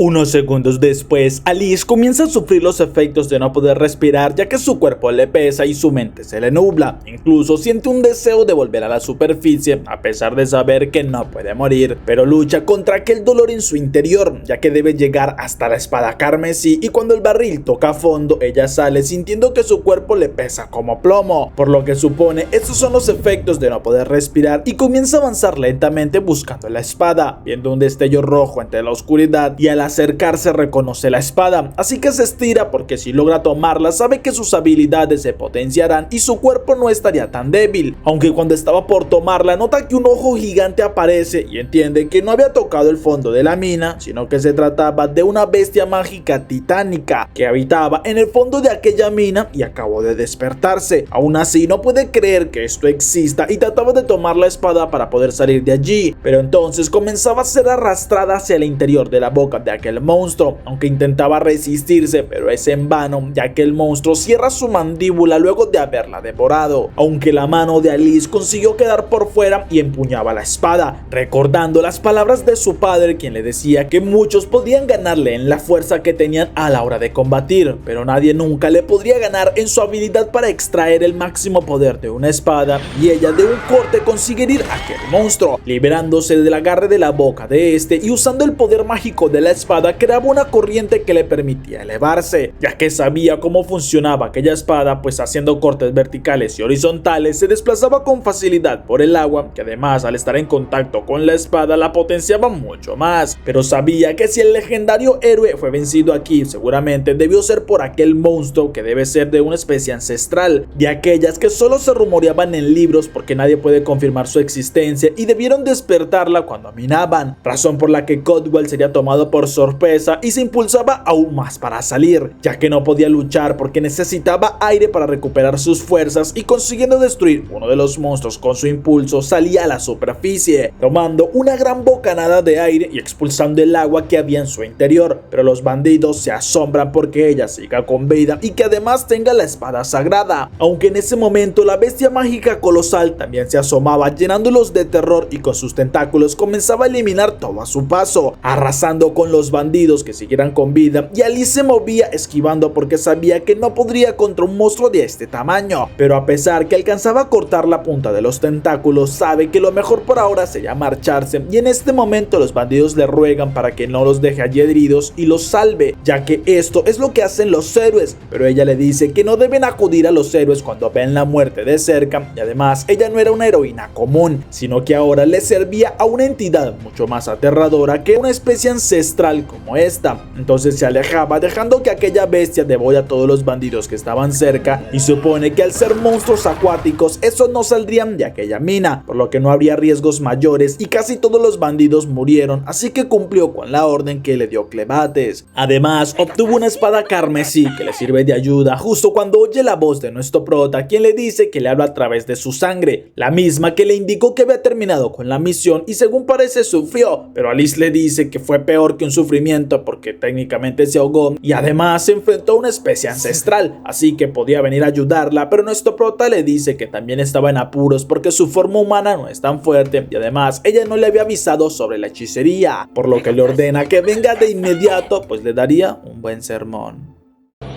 Unos segundos después, Alice comienza a sufrir los efectos de no poder respirar ya que su cuerpo le pesa y su mente se le nubla. Incluso siente un deseo de volver a la superficie a pesar de saber que no puede morir, pero lucha contra aquel dolor en su interior ya que debe llegar hasta la espada carmesí y cuando el barril toca a fondo ella sale sintiendo que su cuerpo le pesa como plomo, por lo que supone estos son los efectos de no poder respirar y comienza a avanzar lentamente buscando la espada, viendo un destello rojo entre la oscuridad y al acercarse reconoce la espada, así que se estira porque si logra tomarla sabe que sus habilidades se potenciarán y su cuerpo no estaría tan débil, aunque cuando estaba por tomarla nota que un ojo gigante aparece y entiende que no había tocado el fondo de la mina, sino que se trataba de una bestia mágica titánica que habitaba en el fondo de aquella mina y acabó de despertarse. Aún así no puede creer que esto exista y trataba de tomar la espada para poder salir de allí, pero entonces comenzaba a ser arrastrada hacia el interior de la boca de aquel monstruo, aunque intentaba resistirse, pero es en vano, ya que el monstruo cierra su mandíbula luego de haberla devorado, aunque la mano de Alice consiguió quedar por fuera y empuñaba la espada, recordando las palabras de su padre, quien le decía que muchos podían ganarle en la fuerza que tenían a la hora de combatir, pero nadie nunca le podría ganar en su habilidad para extraer el máximo poder de una espada, y ella de un corte consigue herir a aquel monstruo, liberándose del agarre de la boca de este y usando el poder mágico de la espada creaba una corriente que le permitía elevarse, ya que sabía cómo funcionaba aquella espada, pues haciendo cortes verticales y horizontales se desplazaba con facilidad por el agua, que además al estar en contacto con la espada la potenciaba mucho más, pero sabía que si el legendario héroe fue vencido aquí seguramente debió ser por aquel monstruo que debe ser de una especie ancestral, de aquellas que solo se rumoreaban en libros porque nadie puede confirmar su existencia y debieron despertarla cuando minaban, razón por la que Codwell sería tomado por sorpresa y se impulsaba aún más para salir, ya que no podía luchar porque necesitaba aire para recuperar sus fuerzas, y consiguiendo destruir uno de los monstruos con su impulso salía a la superficie, tomando una gran bocanada de aire y expulsando el agua que había en su interior. Pero los bandidos se asombran porque ella siga con vida y que además tenga la espada sagrada, aunque en ese momento la bestia mágica colosal también se asomaba, llenándolos de terror, y con sus tentáculos comenzaba a eliminar todo a su paso, arrasando con los bandidos que siguieran con vida. Y Alice se movía esquivando porque sabía que no podría contra un monstruo de este tamaño, pero a pesar que alcanzaba a cortar la punta de los tentáculos, sabe que lo mejor por ahora sería marcharse, y en este momento los bandidos le ruegan para que no los deje allí heridos y los salve, ya que esto es lo que hacen los héroes. Pero ella le dice que no deben acudir a los héroes cuando ven la muerte de cerca, y además ella no era una heroína común, sino que ahora le servía a una entidad mucho más aterradora que una especie ancestral como esta. Entonces se alejaba, dejando que aquella bestia devore a todos los bandidos que estaban cerca, y supone que al ser monstruos acuáticos esos no saldrían de aquella mina, por lo que no habría riesgos mayores, y casi todos los bandidos murieron, así que cumplió con la orden que le dio Clebates. Además obtuvo una espada carmesí que le sirve de ayuda justo cuando oye la voz de nuestro prota, quien le dice que le habla a través de su sangre, la misma que le indicó que había terminado con la misión y según parece sufrió, pero Alice le dice que fue peor que un sufrimiento porque técnicamente se ahogó y además se enfrentó a una especie ancestral, así que podía venir a ayudarla, pero nuestro prota le dice que también estaba en apuros porque su forma humana no es tan fuerte y además ella no le había avisado sobre la hechicería, por lo que le ordena que venga de inmediato, pues le daría un buen sermón.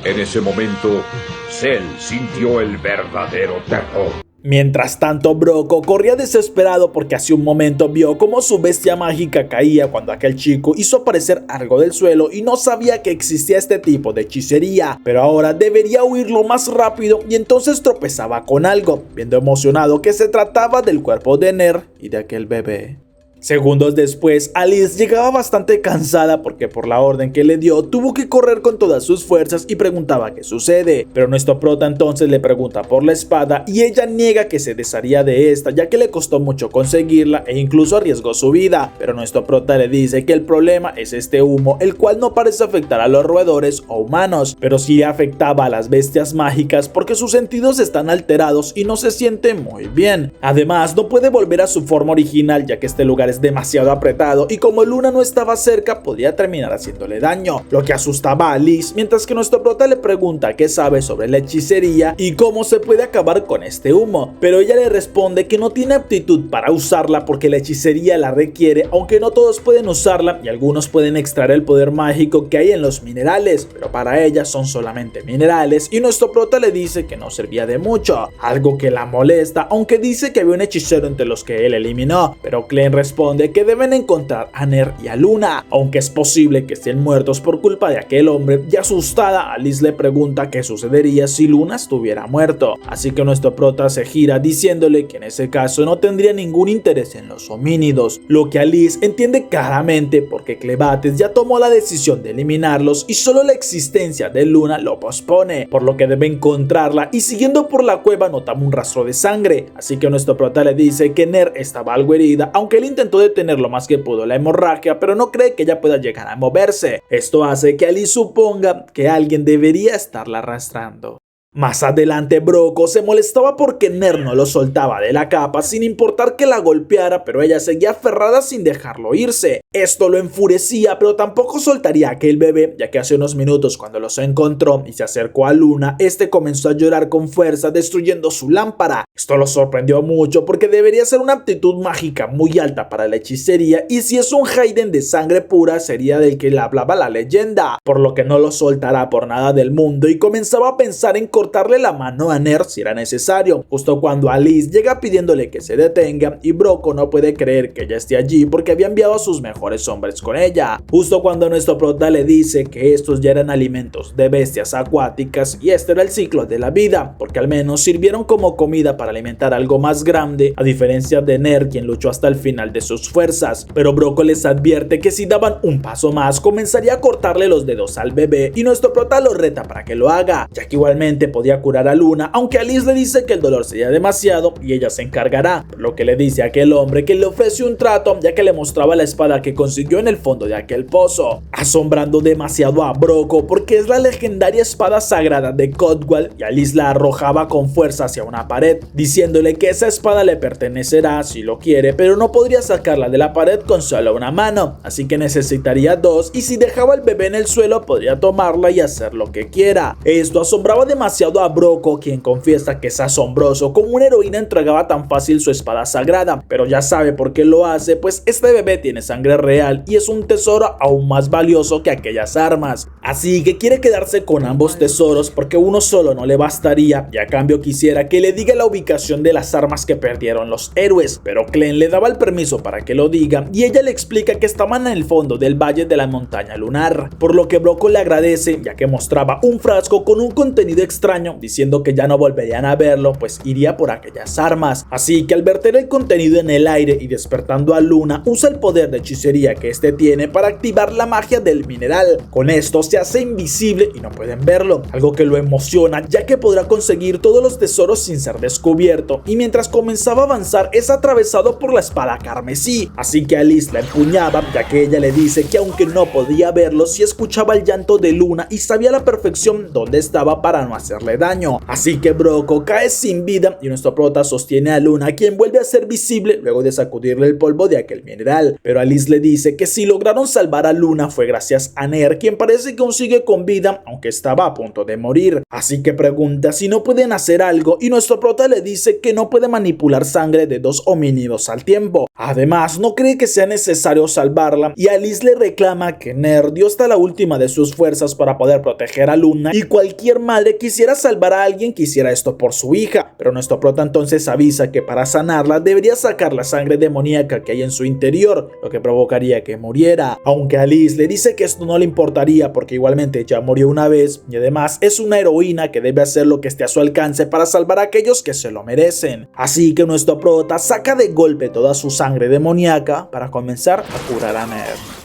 En ese momento, Cell sintió el verdadero terror. Mientras tanto, Broco corría desesperado porque hace un momento vio cómo su bestia mágica caía cuando aquel chico hizo aparecer algo del suelo y no sabía que existía este tipo de hechicería, pero ahora debería huirlo más rápido y entonces tropezaba con algo, viendo emocionado que se trataba del cuerpo de Ner y de aquel bebé. Segundos después, Alice llegaba bastante cansada porque por la orden que le dio tuvo que correr con todas sus fuerzas y preguntaba qué sucede, pero nuestro prota entonces le pregunta por la espada y ella niega que se desharía de esta ya que le costó mucho conseguirla e incluso arriesgó su vida, pero nuestro prota le dice que el problema es este humo, el cual no parece afectar a los roedores o humanos, pero sí afectaba a las bestias mágicas porque sus sentidos están alterados y no se siente muy bien. Además, no puede volver a su forma original ya que este lugar es demasiado apretado y como Luna no estaba cerca podría terminar haciéndole daño, lo que asustaba a Alice, mientras que nuestro prota le pregunta qué sabe sobre la hechicería y cómo se puede acabar con este humo, pero ella le responde que no tiene aptitud para usarla porque la hechicería la requiere, aunque no todos pueden usarla y algunos pueden extraer el poder mágico que hay en los minerales, pero para ella son solamente minerales y nuestro prota le dice que no servía de mucho, algo que la molesta, aunque dice que había un hechicero entre los que él eliminó, pero Clem responde que deben encontrar a Ner y a Luna, aunque es posible que estén muertos por culpa de aquel hombre, y asustada Alice le pregunta qué sucedería si Luna estuviera muerto, así que nuestro prota se gira diciéndole que en ese caso no tendría ningún interés en los homínidos, lo que Alice entiende claramente porque Clebates ya tomó la decisión de eliminarlos y solo la existencia de Luna lo pospone, por lo que debe encontrarla y siguiendo por la cueva notamos un rastro de sangre, así que nuestro prota le dice que Ner estaba algo herida, aunque él intentó detener lo más que pudo la hemorragia, pero no cree que ella pueda llegar a moverse. Esto hace que Alice suponga que alguien debería estarla arrastrando. Más adelante Broco se molestaba porque Ner no lo soltaba de la capa sin importar que la golpeara, pero ella seguía aferrada sin dejarlo irse. Esto lo enfurecía, pero tampoco soltaría a aquel bebé, ya que hace unos minutos cuando los encontró y se acercó a Luna, este comenzó a llorar con fuerza destruyendo su lámpara. Esto lo sorprendió mucho porque debería ser una aptitud mágica muy alta para la hechicería y si es un Hayden de sangre pura sería del que le hablaba la leyenda, por lo que no lo soltará por nada del mundo y comenzaba a pensar en cortarle la mano a Ner si era necesario, justo cuando Alice llega pidiéndole que se detenga y Broco no puede creer que ella esté allí porque había enviado a sus mejores hombres con ella, justo cuando nuestro prota le dice que estos ya eran alimentos de bestias acuáticas y este era el ciclo de la vida, porque al menos sirvieron como comida para alimentar algo más grande, a diferencia de Ner quien luchó hasta el final de sus fuerzas, pero Broco les advierte que si daban un paso más comenzaría a cortarle los dedos al bebé y nuestro prota lo reta para que lo haga, ya que igualmente podía curar a Luna, aunque Alice le dice que el dolor sería demasiado y ella se encargará, por lo que le dice a aquel hombre que le ofrece un trato, ya que le mostraba la espada que consiguió en el fondo de aquel pozo, asombrando demasiado a Broco porque es la legendaria espada sagrada de Codwall, y Alice la arrojaba con fuerza hacia una pared, diciéndole que esa espada le pertenecerá si lo quiere, pero no podría sacarla de la pared con solo una mano, así que necesitaría dos, y si dejaba al bebé en el suelo podría tomarla y hacer lo que quiera. Esto asombraba demasiado a Broco, quien confiesa que es asombroso como una heroína entregaba tan fácil su espada sagrada, pero ya sabe por qué lo hace, pues este bebé tiene sangre real y es un tesoro aún más valioso que aquellas armas, así que quiere quedarse con ambos tesoros porque uno solo no le bastaría, y a cambio quisiera que le diga la ubicación de las armas que perdieron los héroes, pero Clem le daba el permiso para que lo diga y ella le explica que estaban en el fondo del valle de la montaña lunar, por lo que Broco le agradece, ya que mostraba un frasco con un contenido extraño, diciendo que ya no volverían a verlo, pues iría por aquellas armas. Así que al verter el contenido en el aire y despertando a Luna, usa el poder de hechicería que este tiene para activar la magia del mineral. Con esto se hace invisible y no pueden verlo, algo que lo emociona, ya que podrá conseguir todos los tesoros sin ser descubierto, y mientras comenzaba a avanzar es atravesado por la espada carmesí, así que Alice la empuñaba, ya que ella le dice que aunque no podía verlo, sí escuchaba el llanto de Luna y sabía a la perfección dónde estaba para no hacerle daño. Así que Broco cae sin vida y nuestro prota sostiene a Luna, quien vuelve a ser visible luego de sacudirle el polvo de aquel mineral, pero Alice le dice que si lograron salvar a Luna fue gracias a Ner, quien parece que aún sigue con vida aunque estaba a punto de morir, así que pregunta si no pueden hacer algo y nuestro prota le dice que no puede manipular sangre de dos homínidos al tiempo. Además, no cree que sea necesario salvarla y Alice le reclama que Ner dio hasta la última de sus fuerzas para poder proteger a Luna, y cualquier madre quisiera salvar a alguien que hiciera esto por su hija, pero nuestro prota entonces avisa que para sanarla debería sacar la sangre demoníaca que hay en su interior, lo que provocaría que muriera, aunque Alice le dice que esto no le importaría porque igualmente ya murió una vez y además es una heroína que debe hacer lo que esté a su alcance para salvar a aquellos que se lo merecen. Así que nuestro prota saca de golpe toda su sangre demoníaca para comenzar a curar a Ner.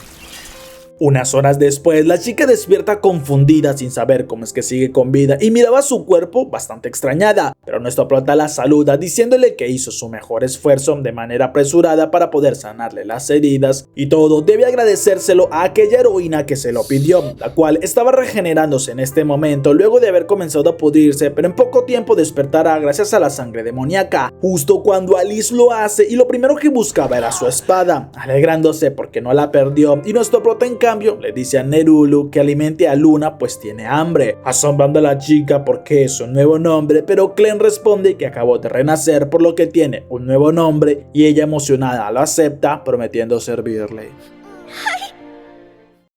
Unas horas después, la chica despierta confundida sin saber cómo es que sigue con vida y miraba su cuerpo bastante extrañada, pero nuestro prota la saluda diciéndole que hizo su mejor esfuerzo de manera apresurada para poder sanarle las heridas y todo debe agradecérselo a aquella heroína que se lo pidió, la cual estaba regenerándose en este momento luego de haber comenzado a pudrirse, pero en poco tiempo despertará gracias a la sangre demoníaca, justo cuando Alice lo hace y lo primero que buscaba era su espada, alegrándose porque no la perdió, y nuestro prota en cambio le dice a Nerulu que alimente a Luna pues tiene hambre, asombrando a la chica porque es un nuevo nombre, pero Clem responde que acabó de renacer por lo que tiene un nuevo nombre y ella emocionada lo acepta prometiendo servirle.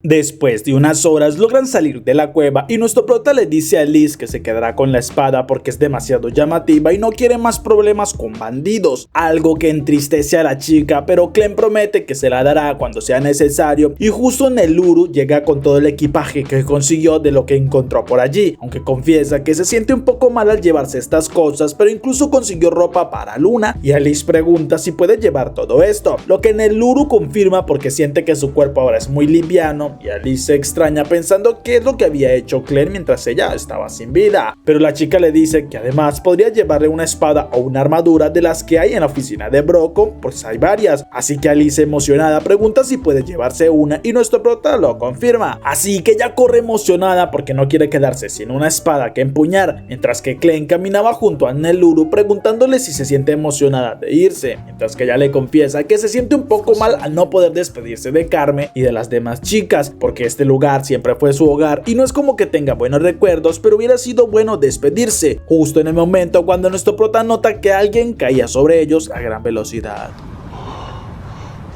Después de unas horas logran salir de la cueva y nuestro prota le dice a Liz que se quedará con la espada porque es demasiado llamativa y no quiere más problemas con bandidos, algo que entristece a la chica, pero Clem promete que se la dará cuando sea necesario, y justo en el Uru llega con todo el equipaje que consiguió de lo que encontró por allí, aunque confiesa que se siente un poco mal al llevarse estas cosas, pero incluso consiguió ropa para Luna y Alice pregunta si puede llevar todo esto, lo que en el Uru confirma porque siente que su cuerpo ahora es muy liviano. Y Alice se extraña pensando qué es lo que había hecho Clem mientras ella estaba sin vida, pero la chica le dice que además podría llevarle una espada o una armadura de las que hay en la oficina de Broco, pues hay varias, así que Alice emocionada pregunta si puede llevarse una y nuestro prota lo confirma, así que ella corre emocionada porque no quiere quedarse sin una espada que empuñar, mientras que Clem caminaba junto a Neluru preguntándole si se siente emocionada de irse, mientras que ella le confiesa que se siente un poco mal al no poder despedirse de Carmen y de las demás chicas, porque este lugar siempre fue su hogar y no es como que tenga buenos recuerdos, pero hubiera sido bueno despedirse, justo en el momento cuando nuestro prota nota que alguien caía sobre ellos a gran velocidad.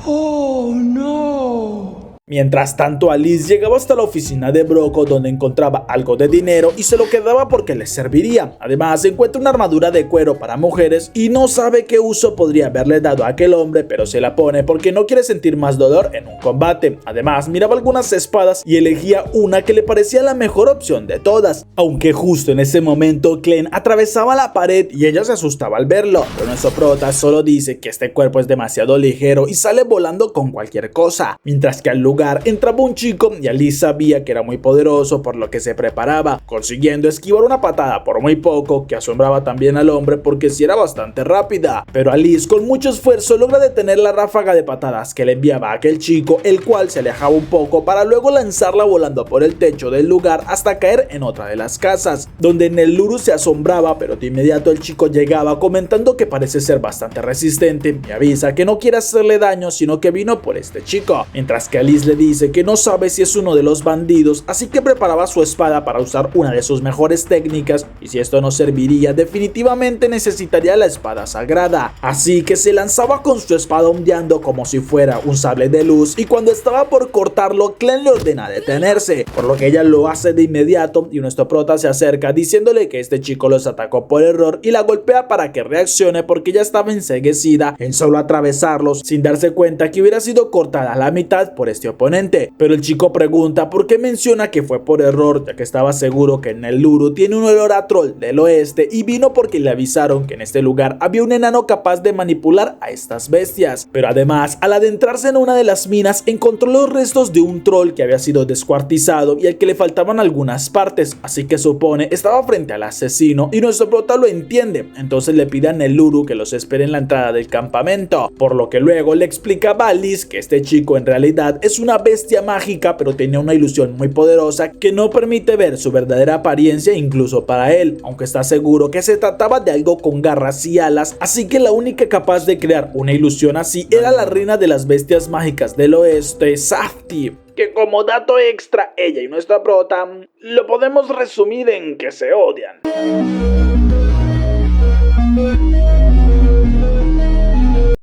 ¡Oh, no! Mientras tanto, Alice llegaba hasta la oficina de Broco donde encontraba algo de dinero y se lo quedaba porque le serviría. Además, encuentra una armadura de cuero para mujeres y no sabe qué uso podría haberle dado a aquel hombre, pero se la pone porque no quiere sentir más dolor en un combate. Además, miraba algunas espadas y elegía una que le parecía la mejor opción de todas, aunque justo en ese momento Clem atravesaba la pared y ella se asustaba al verlo, pero nuestro prota solo dice que este cuerpo es demasiado ligero y sale volando con cualquier cosa, mientras que al lugar lugar entraba un chico y Alice sabía que era muy poderoso, por lo que se preparaba, consiguiendo esquivar una patada por muy poco que asombraba también al hombre porque sí era bastante rápida. Pero Alice con mucho esfuerzo logra detener la ráfaga de patadas que le enviaba a aquel chico, el cual se alejaba un poco para luego lanzarla volando por el techo del lugar hasta caer en otra de las casas, donde Nelluru se asombraba, pero de inmediato el chico llegaba comentando que parece ser bastante resistente y avisa que no quiere hacerle daño sino que vino por este chico, mientras que Alice le dice que no sabe si es uno de los bandidos, así que preparaba su espada para usar una de sus mejores técnicas, y si esto no serviría definitivamente necesitaría la espada sagrada, así que se lanzaba con su espada ondeando como si fuera un sable de luz, y cuando estaba por cortarlo Clem le ordena detenerse, por lo que ella lo hace de inmediato y nuestro prota se acerca diciéndole que este chico los atacó por error y la golpea para que reaccione porque ya estaba enceguecida en solo atravesarlos sin darse cuenta que hubiera sido cortada a la mitad por este oponente. Pero el chico pregunta por qué menciona que fue por error, ya que estaba seguro que Nelluru tiene un olor a troll del oeste y vino porque le avisaron que en este lugar había un enano capaz de manipular a estas bestias. Pero además, al adentrarse en una de las minas encontró los restos de un troll que había sido descuartizado y al que le faltaban algunas partes, así que supone estaba frente al asesino y nuestro prota lo entiende, entonces le pide a Nelluru que los espere en la entrada del campamento, por lo que luego le explicaba a Alice que este chico en realidad es una bestia mágica pero tenía una ilusión muy poderosa que no permite ver su verdadera apariencia incluso para él, aunque está seguro que se trataba de algo con garras y alas, así que la única capaz de crear una ilusión así era la reina de las bestias mágicas del oeste, Safti, Que como dato extra, ella y nuestra prota lo podemos resumir en que se odian.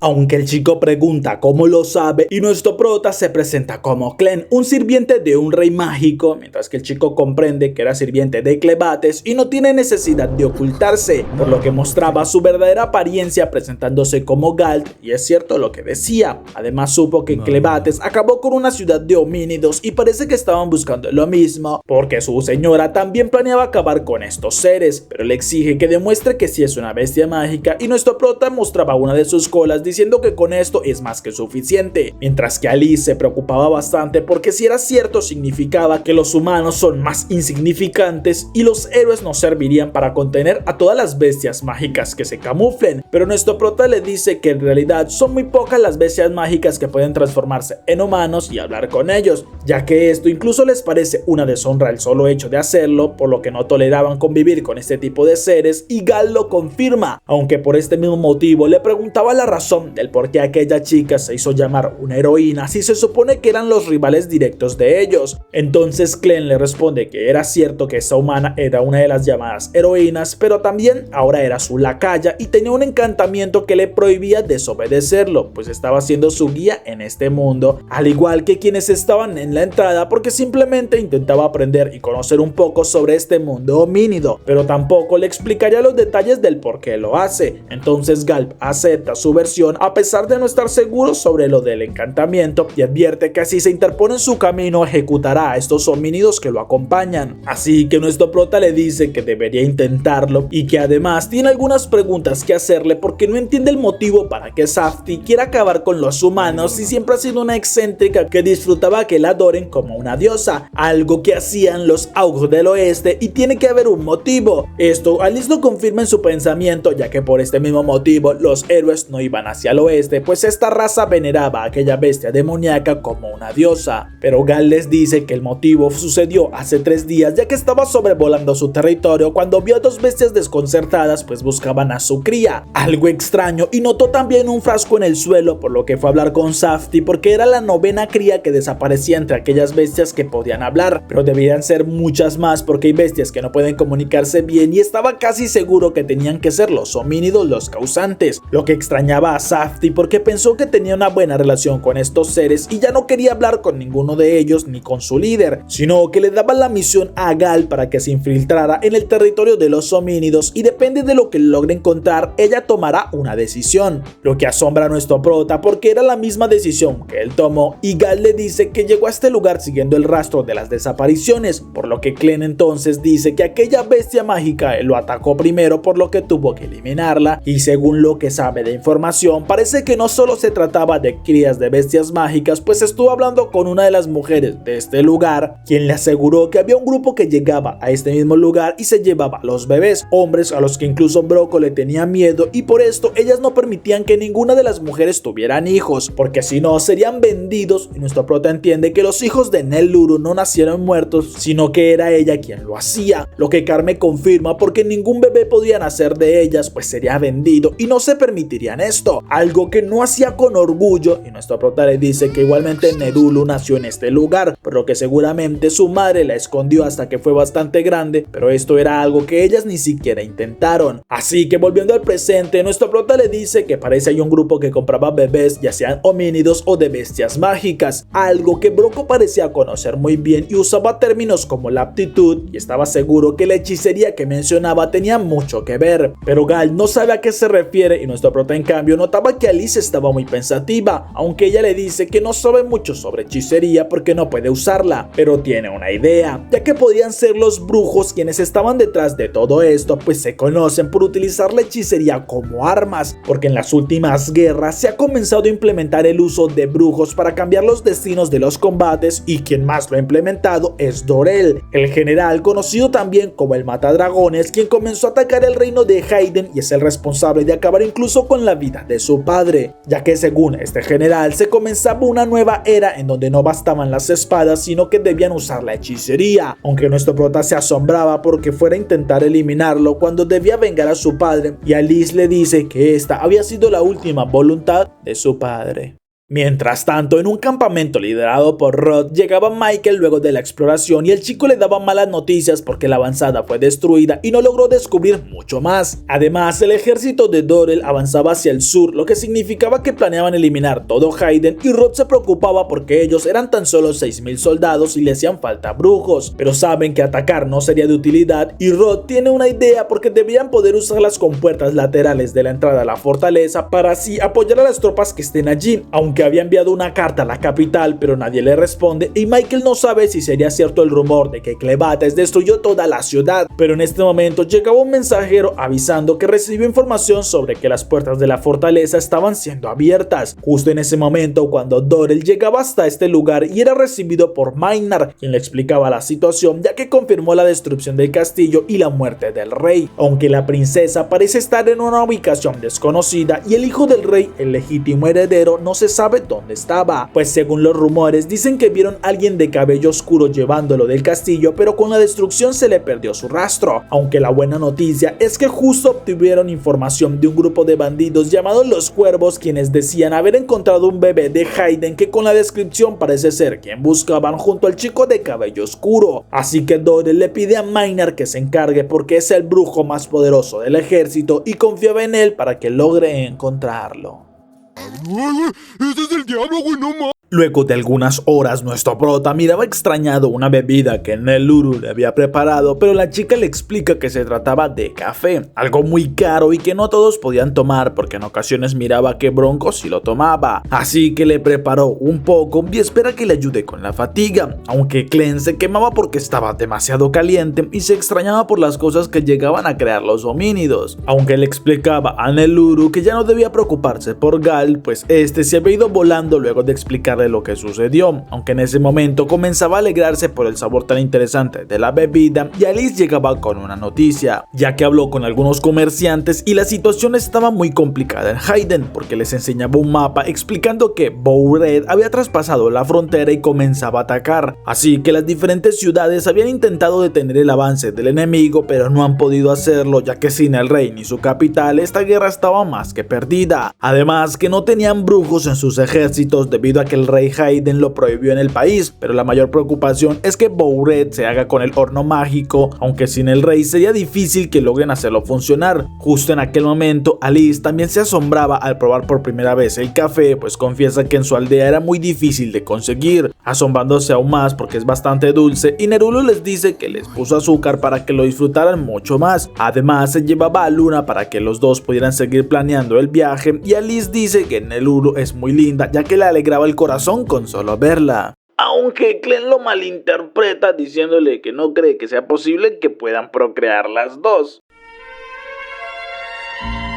Aunque el chico pregunta cómo lo sabe y nuestro prota se presenta como Clem, un sirviente de un rey mágico, mientras que el chico comprende que era sirviente de Clebates y no tiene necesidad de ocultarse, por lo que mostraba su verdadera apariencia presentándose como Galt, y es cierto lo que decía. Además supo que Clebates acabó con una ciudad de homínidos y parece que estaban buscando lo mismo, porque su señora también planeaba acabar con estos seres, pero le exige que demuestre que sí es una bestia mágica y nuestro prota mostraba una de sus colas diciendo que con esto es más que suficiente, mientras que Alice se preocupaba bastante porque si era cierto significaba que los humanos son más insignificantes y los héroes no servirían para contener a todas las bestias mágicas que se camuflen, pero nuestro prota le dice que en realidad son muy pocas las bestias mágicas que pueden transformarse en humanos y hablar con ellos, ya que esto incluso les parece una deshonra el solo hecho de hacerlo, por lo que no toleraban convivir con este tipo de seres, y Gal lo confirma, aunque por este mismo motivo le preguntaba la razón del por qué aquella chica se hizo llamar una heroína si se supone que eran los rivales directos de ellos. Entonces Clem le responde que era cierto que esa humana era una de las llamadas heroínas, pero también ahora era su lacaya y tenía un encantamiento que le prohibía desobedecerlo, pues estaba siendo su guía en este mundo, al igual que quienes estaban en la entrada, porque simplemente intentaba aprender y conocer un poco sobre este mundo homínido, pero tampoco le explicaría los detalles del por qué lo hace. Entonces Galp acepta su versión a pesar de no estar seguro sobre lo del encantamiento y advierte que si se interpone en su camino ejecutará a estos homínidos que lo acompañan. Así que nuestro prota le dice que debería intentarlo y que además tiene algunas preguntas que hacerle porque no entiende el motivo para que Safti quiera acabar con los humanos y siempre ha sido una excéntrica que disfrutaba que la adoren como una diosa, algo que hacían los Augurs del oeste, y tiene que haber un motivo. Esto Alice lo confirma en su pensamiento, ya que por este mismo motivo los héroes no iban hacia el oeste, pues esta raza veneraba a aquella bestia demoníaca como una diosa. Pero Gal les dice que el motivo sucedió hace 3 días, ya que estaba sobrevolando su territorio cuando vio a 2 bestias desconcertadas pues buscaban a su cría, algo extraño, y notó también un frasco en el suelo, por lo que fue a hablar con Safti porque era la 9ª cría que desaparecía entre aquellas bestias que podían hablar, pero deberían ser muchas más porque hay bestias que no pueden comunicarse bien y estaba casi seguro que tenían que ser los homínidos los causantes, lo que extrañaba a Safti porque pensó que tenía una buena relación con estos seres y ya no quería hablar con ninguno de ellos ni con su líder, sino que le daba la misión a Gal para que se infiltrara en el territorio de los homínidos y depende de lo que logre encontrar, ella tomará una decisión, lo que asombra a nuestro prota porque era la misma decisión que él tomó, y Gal le dice que llegó a este lugar siguiendo el rastro de las desapariciones, por lo que Clem entonces dice que aquella bestia mágica lo atacó primero, por lo que tuvo que eliminarla, y según lo que sabe de información situación parece que no solo se trataba de crías de bestias mágicas, pues estuvo hablando con una de las mujeres de este lugar, quien le aseguró que había un grupo que llegaba a este mismo lugar y se llevaba a los bebés, hombres a los que incluso Broco le tenía miedo, y por esto ellas no permitían que ninguna de las mujeres tuvieran hijos, porque si no serían vendidos, y nuestro prota entiende que los hijos de Eneluru no nacieron muertos, sino que era ella quien lo hacía, lo que Carme confirma porque ningún bebé podía nacer de ellas, pues sería vendido y no se permitirían esto, algo que no hacía con orgullo, y nuestro prota le dice que igualmente Nerulu nació en este lugar, por lo que seguramente su madre la escondió hasta que fue bastante grande, pero esto era algo que ellas ni siquiera intentaron. Así que volviendo al presente, nuestro prota le dice que parece hay un grupo que compraba bebés, ya sean homínidos o de bestias mágicas, algo que Broco parecía conocer muy bien y usaba términos como la aptitud, y estaba seguro que la hechicería que mencionaba tenía mucho que ver, pero Gal no sabe a qué se refiere, y nuestro prota en cambio notaba que Alice estaba muy pensativa, aunque ella le dice que no sabe mucho sobre hechicería porque no puede usarla, pero tiene una idea, ya que podían ser los brujos quienes estaban detrás de todo esto, pues se conocen por utilizar la hechicería como armas, porque en las últimas guerras se ha comenzado a implementar el uso de brujos para cambiar los destinos de los combates, y quien más lo ha implementado es Dorel, el general conocido también como el Matadragones, quien comenzó a atacar el reino de Hayden y es el responsable de acabar incluso con la vida de su padre, ya que según este general se comenzaba una nueva era en donde no bastaban las espadas sino que debían usar la hechicería, aunque nuestro prota se asombraba porque fuera a intentar eliminarlo cuando debía vengar a su padre, y Alice le dice que esta había sido la última voluntad de su padre. Mientras tanto, en un campamento liderado por Rod, llegaba Michael luego de la exploración y el chico le daba malas noticias porque la avanzada fue destruida y no logró descubrir mucho más. Además, el ejército de Dorel avanzaba hacia el sur, lo que significaba que planeaban eliminar todo Hayden, y Rod se preocupaba porque ellos eran tan solo 6,000 soldados y le hacían falta brujos, pero saben que atacar no sería de utilidad, y Rod tiene una idea porque deberían poder usar las compuertas laterales de la entrada a la fortaleza para así apoyar a las tropas que estén allí, aunque había enviado una carta a la capital pero nadie le responde, y Michael no sabe si sería cierto el rumor de que Clebates destruyó toda la ciudad, pero en este momento llegaba un mensajero avisando que recibió información sobre que las puertas de la fortaleza estaban siendo abiertas, justo en ese momento cuando Dorel llegaba hasta este lugar y era recibido por Maynard, quien le explicaba la situación ya que confirmó la destrucción del castillo y la muerte del rey, aunque la princesa parece estar en una ubicación desconocida y el hijo del rey, el legítimo heredero, no se sabe dónde estaba, pues según los rumores dicen que vieron a alguien de cabello oscuro llevándolo del castillo, pero con la destrucción se le perdió su rastro, aunque la buena noticia es que justo obtuvieron información de un grupo de bandidos llamados los Cuervos, quienes decían haber encontrado un bebé de Hayden que con la descripción parece ser quien buscaban junto al chico de cabello oscuro, así que Dorel le pide a Maynard que se encargue porque es el brujo más poderoso del ejército y confiaba en él para que logre encontrarlo. ¡Ese es el diablo, güey! ¡No mames! Luego de algunas horas, nuestro prota miraba extrañado una bebida que Eneluru le había preparado, pero la chica le explica que se trataba de café, algo muy caro y que no todos podían tomar porque en ocasiones miraba que Bronco sí lo tomaba, así que le preparó un poco y espera que le ayude con la fatiga, aunque Clem se quemaba porque estaba demasiado caliente y se extrañaba por las cosas que llegaban a crear los homínidos, aunque le explicaba a Eneluru que ya no debía preocuparse por Gal, pues este se había ido volando luego de explicarle lo que sucedió, aunque en ese momento comenzaba a alegrarse por el sabor tan interesante de la bebida, y Alice llegaba con una noticia, ya que habló con algunos comerciantes y la situación estaba muy complicada en Hayden, porque les enseñaba un mapa explicando que Bowred había traspasado la frontera y comenzaba a atacar, así que las diferentes ciudades habían intentado detener el avance del enemigo, pero no han podido hacerlo, ya que sin el rey ni su capital esta guerra estaba más que perdida, además que no tenían brujos en sus ejércitos debido a que el rey Hayden lo prohibió en el país, pero la mayor preocupación es que Bowred se haga con el horno mágico, aunque sin el rey sería difícil que logren hacerlo funcionar. Justo en aquel momento, Alice también se asombraba al probar por primera vez el café, pues confiesa que en su aldea era muy difícil de conseguir, asombrándose aún más porque es bastante dulce, y Nerulu les dice que les puso azúcar para que lo disfrutaran mucho más. Además, se llevaba a Luna para que los dos pudieran seguir planeando el viaje, y Alice dice que Nerulu es muy linda, ya que le alegraba el corazón con solo verla. Aunque Clem lo malinterpreta diciéndole que no cree que sea posible que puedan procrear las dos.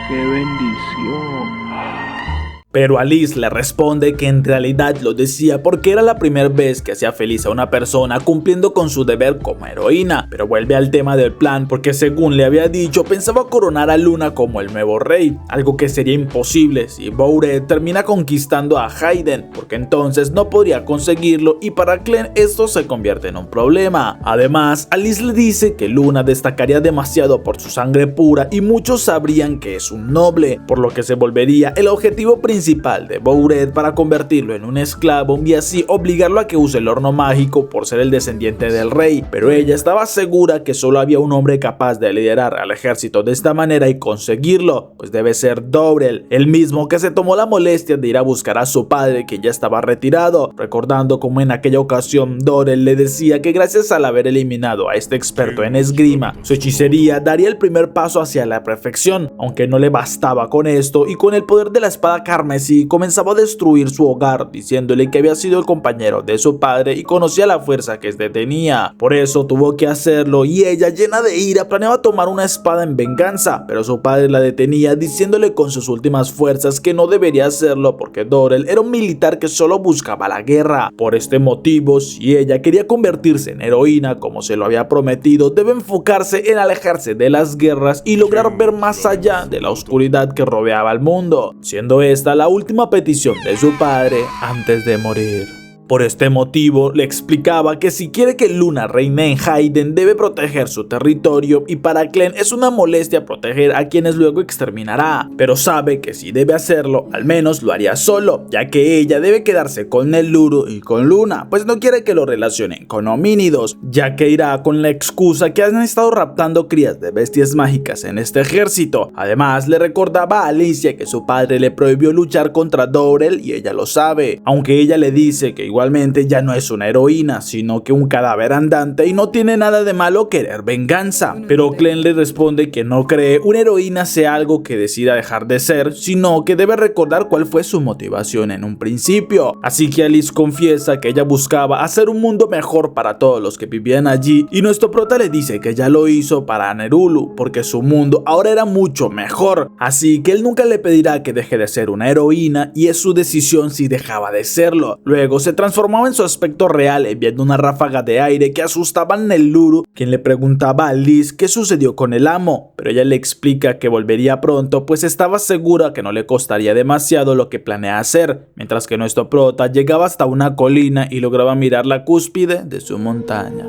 ¡Qué bendición! Pero Alice le responde que en realidad lo decía porque era la primera vez que hacía feliz a una persona cumpliendo con su deber como heroína, pero vuelve al tema del plan porque según le había dicho pensaba coronar a Luna como el nuevo rey, algo que sería imposible si Bouret termina conquistando a Hayden, porque entonces no podría conseguirlo y para Clem esto se convierte en un problema. Además, Alice le dice que Luna destacaría demasiado por su sangre pura y muchos sabrían que es un noble, por lo que se volvería el objetivo principal de Bouret para convertirlo en un esclavo y así obligarlo a que use el horno mágico por ser el descendiente del rey, pero ella estaba segura que solo había un hombre capaz de liderar al ejército de esta manera y conseguirlo, pues debe ser Dorell, el mismo que se tomó la molestia de ir a buscar a su padre que ya estaba retirado, recordando como en aquella ocasión Dorell le decía que gracias al haber eliminado a este experto en esgrima, su hechicería daría el primer paso hacia la perfección, aunque no le bastaba con esto y con el poder de la espada carmesí comenzaba a destruir su hogar, diciéndole que había sido el compañero de su padre y conocía la fuerza que este tenía, por eso tuvo que hacerlo y ella llena de ira planeaba tomar una espada en venganza, pero su padre la detenía diciéndole con sus últimas fuerzas que no debería hacerlo porque Dorell era un militar que solo buscaba la guerra. Por este motivo, si ella quería convertirse en heroína como se lo había prometido, debe enfocarse en alejarse de las guerras y lograr ver más allá de la oscuridad que rodeaba al mundo, siendo esta la última petición de su padre antes de morir. Por este motivo, le explicaba que si quiere que Luna reine en Hayden debe proteger su territorio y para Clem es una molestia proteger a quienes luego exterminará, pero sabe que si debe hacerlo, al menos lo haría solo, ya que ella debe quedarse con el Luru y con Luna, pues no quiere que lo relacionen con homínidos, ya que irá con la excusa que han estado raptando crías de bestias mágicas en este ejército. Además, le recordaba a Alicia que su padre le prohibió luchar contra Dorell y ella lo sabe, aunque ella le dice que igualmente ya no es una heroína, sino que un cadáver andante y no tiene nada de malo querer venganza. Pero Clem le responde que no cree una heroína sea algo que decida dejar de ser, sino que debe recordar cuál fue su motivación en un principio. Así que Alice confiesa que ella buscaba hacer un mundo mejor para todos los que vivían allí y nuestro prota le dice que ya lo hizo para Nerulu, porque su mundo ahora era mucho mejor. Así que él nunca le pedirá que deje de ser una heroína y es su decisión si dejaba de serlo. Luego se transformaba en su aspecto real enviando una ráfaga de aire que asustaba a Nerulu, quien le preguntaba a Alice qué sucedió con el amo, pero ella le explica que volvería pronto pues estaba segura que no le costaría demasiado lo que planea hacer, mientras que nuestro prota llegaba hasta una colina y lograba mirar la cúspide de su montaña.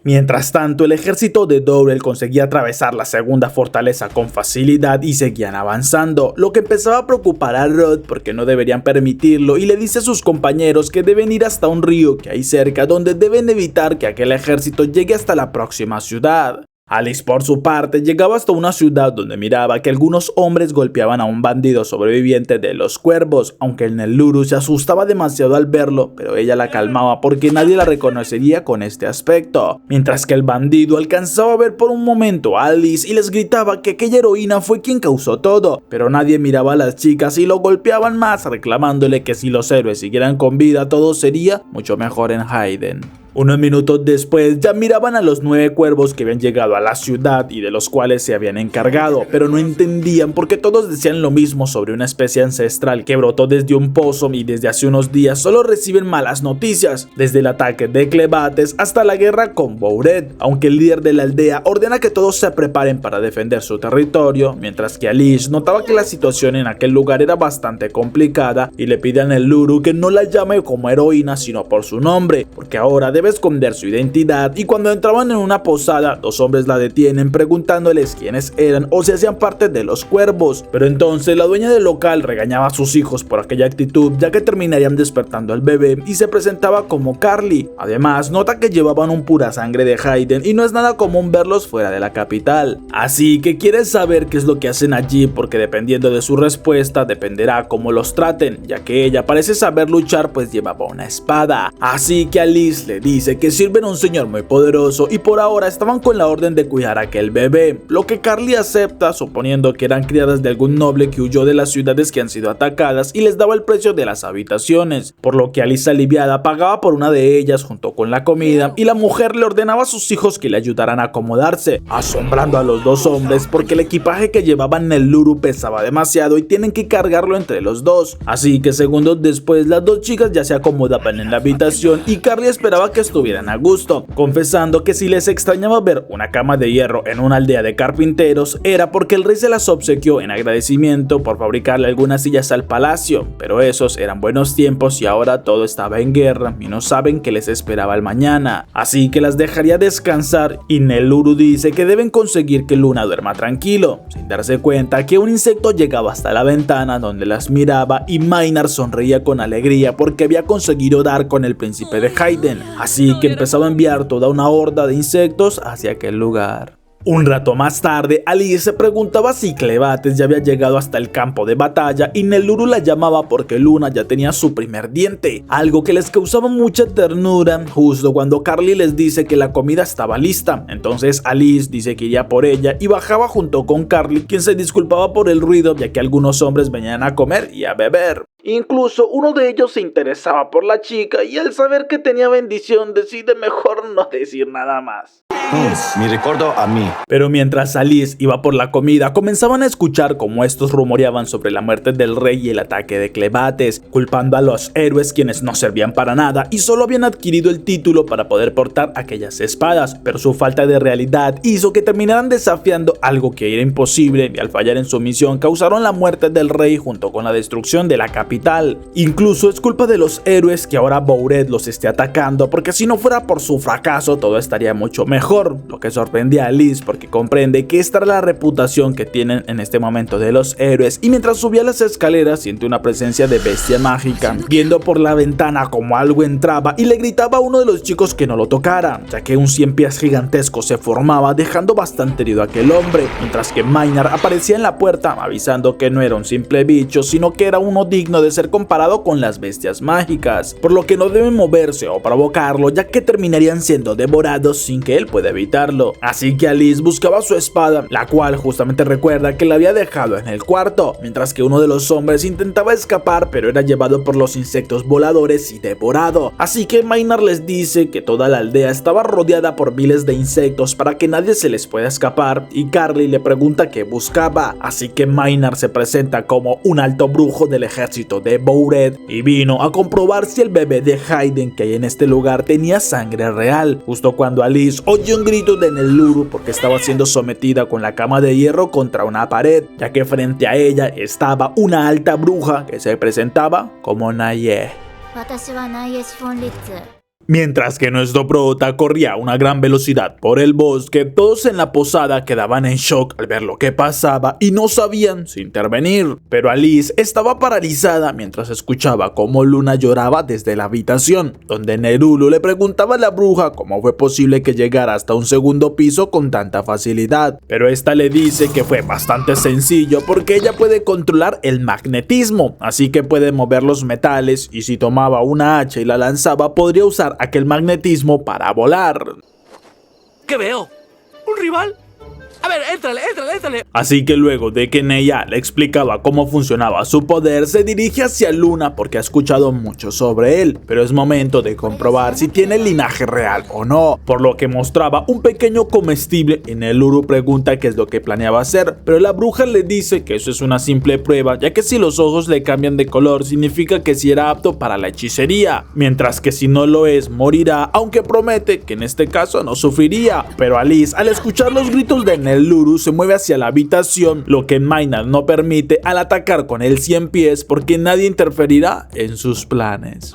Mientras tanto, el ejército de Dorell conseguía atravesar la segunda fortaleza con facilidad y seguían avanzando, lo que empezaba a preocupar a Rod porque no deberían permitirlo y le dice a sus compañeros que deben ir hasta un río que hay cerca donde deben evitar que aquel ejército llegue hasta la próxima ciudad. Alice por su parte llegaba hasta una ciudad donde miraba que algunos hombres golpeaban a un bandido sobreviviente de los cuervos, aunque el Nerulu se asustaba demasiado al verlo, pero ella la calmaba porque nadie la reconocería con este aspecto, mientras que el bandido alcanzaba a ver por un momento a Alice y les gritaba que aquella heroína fue quien causó todo, pero nadie miraba a las chicas y lo golpeaban más reclamándole que si los héroes siguieran con vida todo sería mucho mejor en Hayden. Unos minutos después ya miraban a los 9 cuervos que habían llegado a la ciudad y de los cuales se habían encargado, pero no entendían porque todos decían lo mismo sobre una especie ancestral que brotó desde un pozo y desde hace unos días solo reciben malas noticias, desde el ataque de Clebates hasta la guerra con Bouret, aunque el líder de la aldea ordena que todos se preparen para defender su territorio, mientras que Alice notaba que la situación en aquel lugar era bastante complicada y le pide a Nerulu que no la llame como heroína sino por su nombre, porque ahora debe esconder su identidad, y cuando entraban en una posada, 2 hombres la detienen preguntándoles quiénes eran o si hacían parte de los cuervos, pero entonces la dueña del local regañaba a sus hijos por aquella actitud ya que terminarían despertando al bebé y se presentaba como Carly. Además nota que llevaban un pura sangre de Hayden y no es nada común verlos fuera de la capital, así que quiere saber qué es lo que hacen allí porque dependiendo de su respuesta dependerá cómo los traten, ya que ella parece saber luchar pues llevaba una espada. Así que Alice le dice dice que sirven a un señor muy poderoso y por ahora estaban con la orden de cuidar a aquel bebé, lo que Carly acepta suponiendo que eran criadas de algún noble que huyó de las ciudades que han sido atacadas y les daba el precio de las habitaciones, por lo que Alice, aliviada, pagaba por una de ellas junto con la comida y la mujer le ordenaba a sus hijos que le ayudaran a acomodarse, asombrando a los dos hombres porque el equipaje que llevaban en el Luru pesaba demasiado y tienen que cargarlo entre los dos. Así que segundos después las dos chicas ya se acomodaban en la habitación y Carly esperaba que estuvieran a gusto, confesando que si les extrañaba ver una cama de hierro en una aldea de carpinteros era porque el rey se las obsequió en agradecimiento por fabricarle algunas sillas al palacio, pero esos eran buenos tiempos y ahora todo estaba en guerra y no saben qué les esperaba el mañana, así que las dejaría descansar y Neluru dice que deben conseguir que Luna duerma tranquilo, sin darse cuenta que un insecto llegaba hasta la ventana donde las miraba y Maynard sonreía con alegría porque había conseguido dar con el príncipe de Hayden, así que empezaba a enviar toda una horda de insectos hacia aquel lugar. Un rato más tarde, Alice se preguntaba si Clebates ya había llegado hasta el campo de batalla y Neluru la llamaba porque Luna ya tenía su primer diente, algo que les causaba mucha ternura justo cuando Carly les dice que la comida estaba lista. Entonces Alice dice que iría por ella y bajaba junto con Carly, quien se disculpaba por el ruido ya que algunos hombres venían a comer y a beber. Incluso uno de ellos se interesaba por la chica y al saber que tenía bendición decide mejor no decir nada más. Mi recuerdo a mí. Pero mientras Alice iba por la comida, comenzaban a escuchar cómo estos rumoreaban sobre la muerte del rey y el ataque de Clebates, culpando a los héroes quienes no servían para nada y solo habían adquirido el título para poder portar aquellas espadas, pero su falta de realidad hizo que terminaran desafiando algo que era imposible y al fallar en su misión causaron la muerte del rey junto con la destrucción de la capital. Incluso es culpa de los héroes que ahora Bouret los esté atacando, porque si no fuera por su fracaso todo estaría mucho mejor, lo que sorprende a Alice porque comprende que esta era la reputación que tienen en este momento de los héroes, y mientras subía las escaleras siente una presencia de bestia mágica, viendo por la ventana como algo entraba y le gritaba a uno de los chicos que no lo tocara, ya que un 100 pies gigantesco se formaba dejando bastante herido a aquel hombre, mientras que Maynard aparecía en la puerta avisando que no era un simple bicho sino que era uno digno de ser comparado con las bestias mágicas, por lo que no deben moverse o provocarlo ya que terminarían siendo devorados sin que él pueda evitarlo. Así que Alice buscaba su espada, la cual justamente recuerda que la había dejado en el cuarto, mientras que uno de los hombres intentaba escapar pero era llevado por los insectos voladores y devorado. Así que Maynard les dice que toda la aldea estaba rodeada por miles de insectos para que nadie se les pueda escapar, y Carly le pregunta qué buscaba, así que Maynard se presenta como un alto brujo del ejército de Bouret y vino a comprobar si el bebé de Hayden que hay en este lugar tenía sangre real, justo cuando Alice oyó un grito de Neluru porque estaba siendo sometida con la cama de hierro contra una pared, ya que frente a ella estaba una alta bruja que se presentaba como Naye. Mientras que nuestro prota corría a una gran velocidad por el bosque, todos en la posada quedaban en shock al ver lo que pasaba y no sabían si intervenir. Pero Alice estaba paralizada mientras escuchaba cómo Luna lloraba desde la habitación, donde Neluru le preguntaba a la bruja cómo fue posible que llegara hasta un segundo piso con tanta facilidad. Pero esta le dice que fue bastante sencillo porque ella puede controlar el magnetismo, así que puede mover los metales y si tomaba una hacha y la lanzaba podría usar aquel magnetismo para volar. ¿Qué veo? ¿Un rival? A ver, éntrale. Así que luego de que Neya le explicaba cómo funcionaba su poder, se dirige hacia Luna porque ha escuchado mucho sobre él, pero es momento de comprobar si tiene linaje real o no, por lo que mostraba un pequeño comestible y Neluru pregunta qué es lo que planeaba hacer, pero la bruja le dice que eso es una simple prueba, ya que si los ojos le cambian de color significa que sí era apto para la hechicería, mientras que si no lo es morirá, aunque promete que en este caso no sufriría. Pero Alice, al escuchar los gritos de Neluru, se mueve hacia la habitación, lo que Maynard no permite al atacar con el 100 pies porque nadie interferirá en sus planes.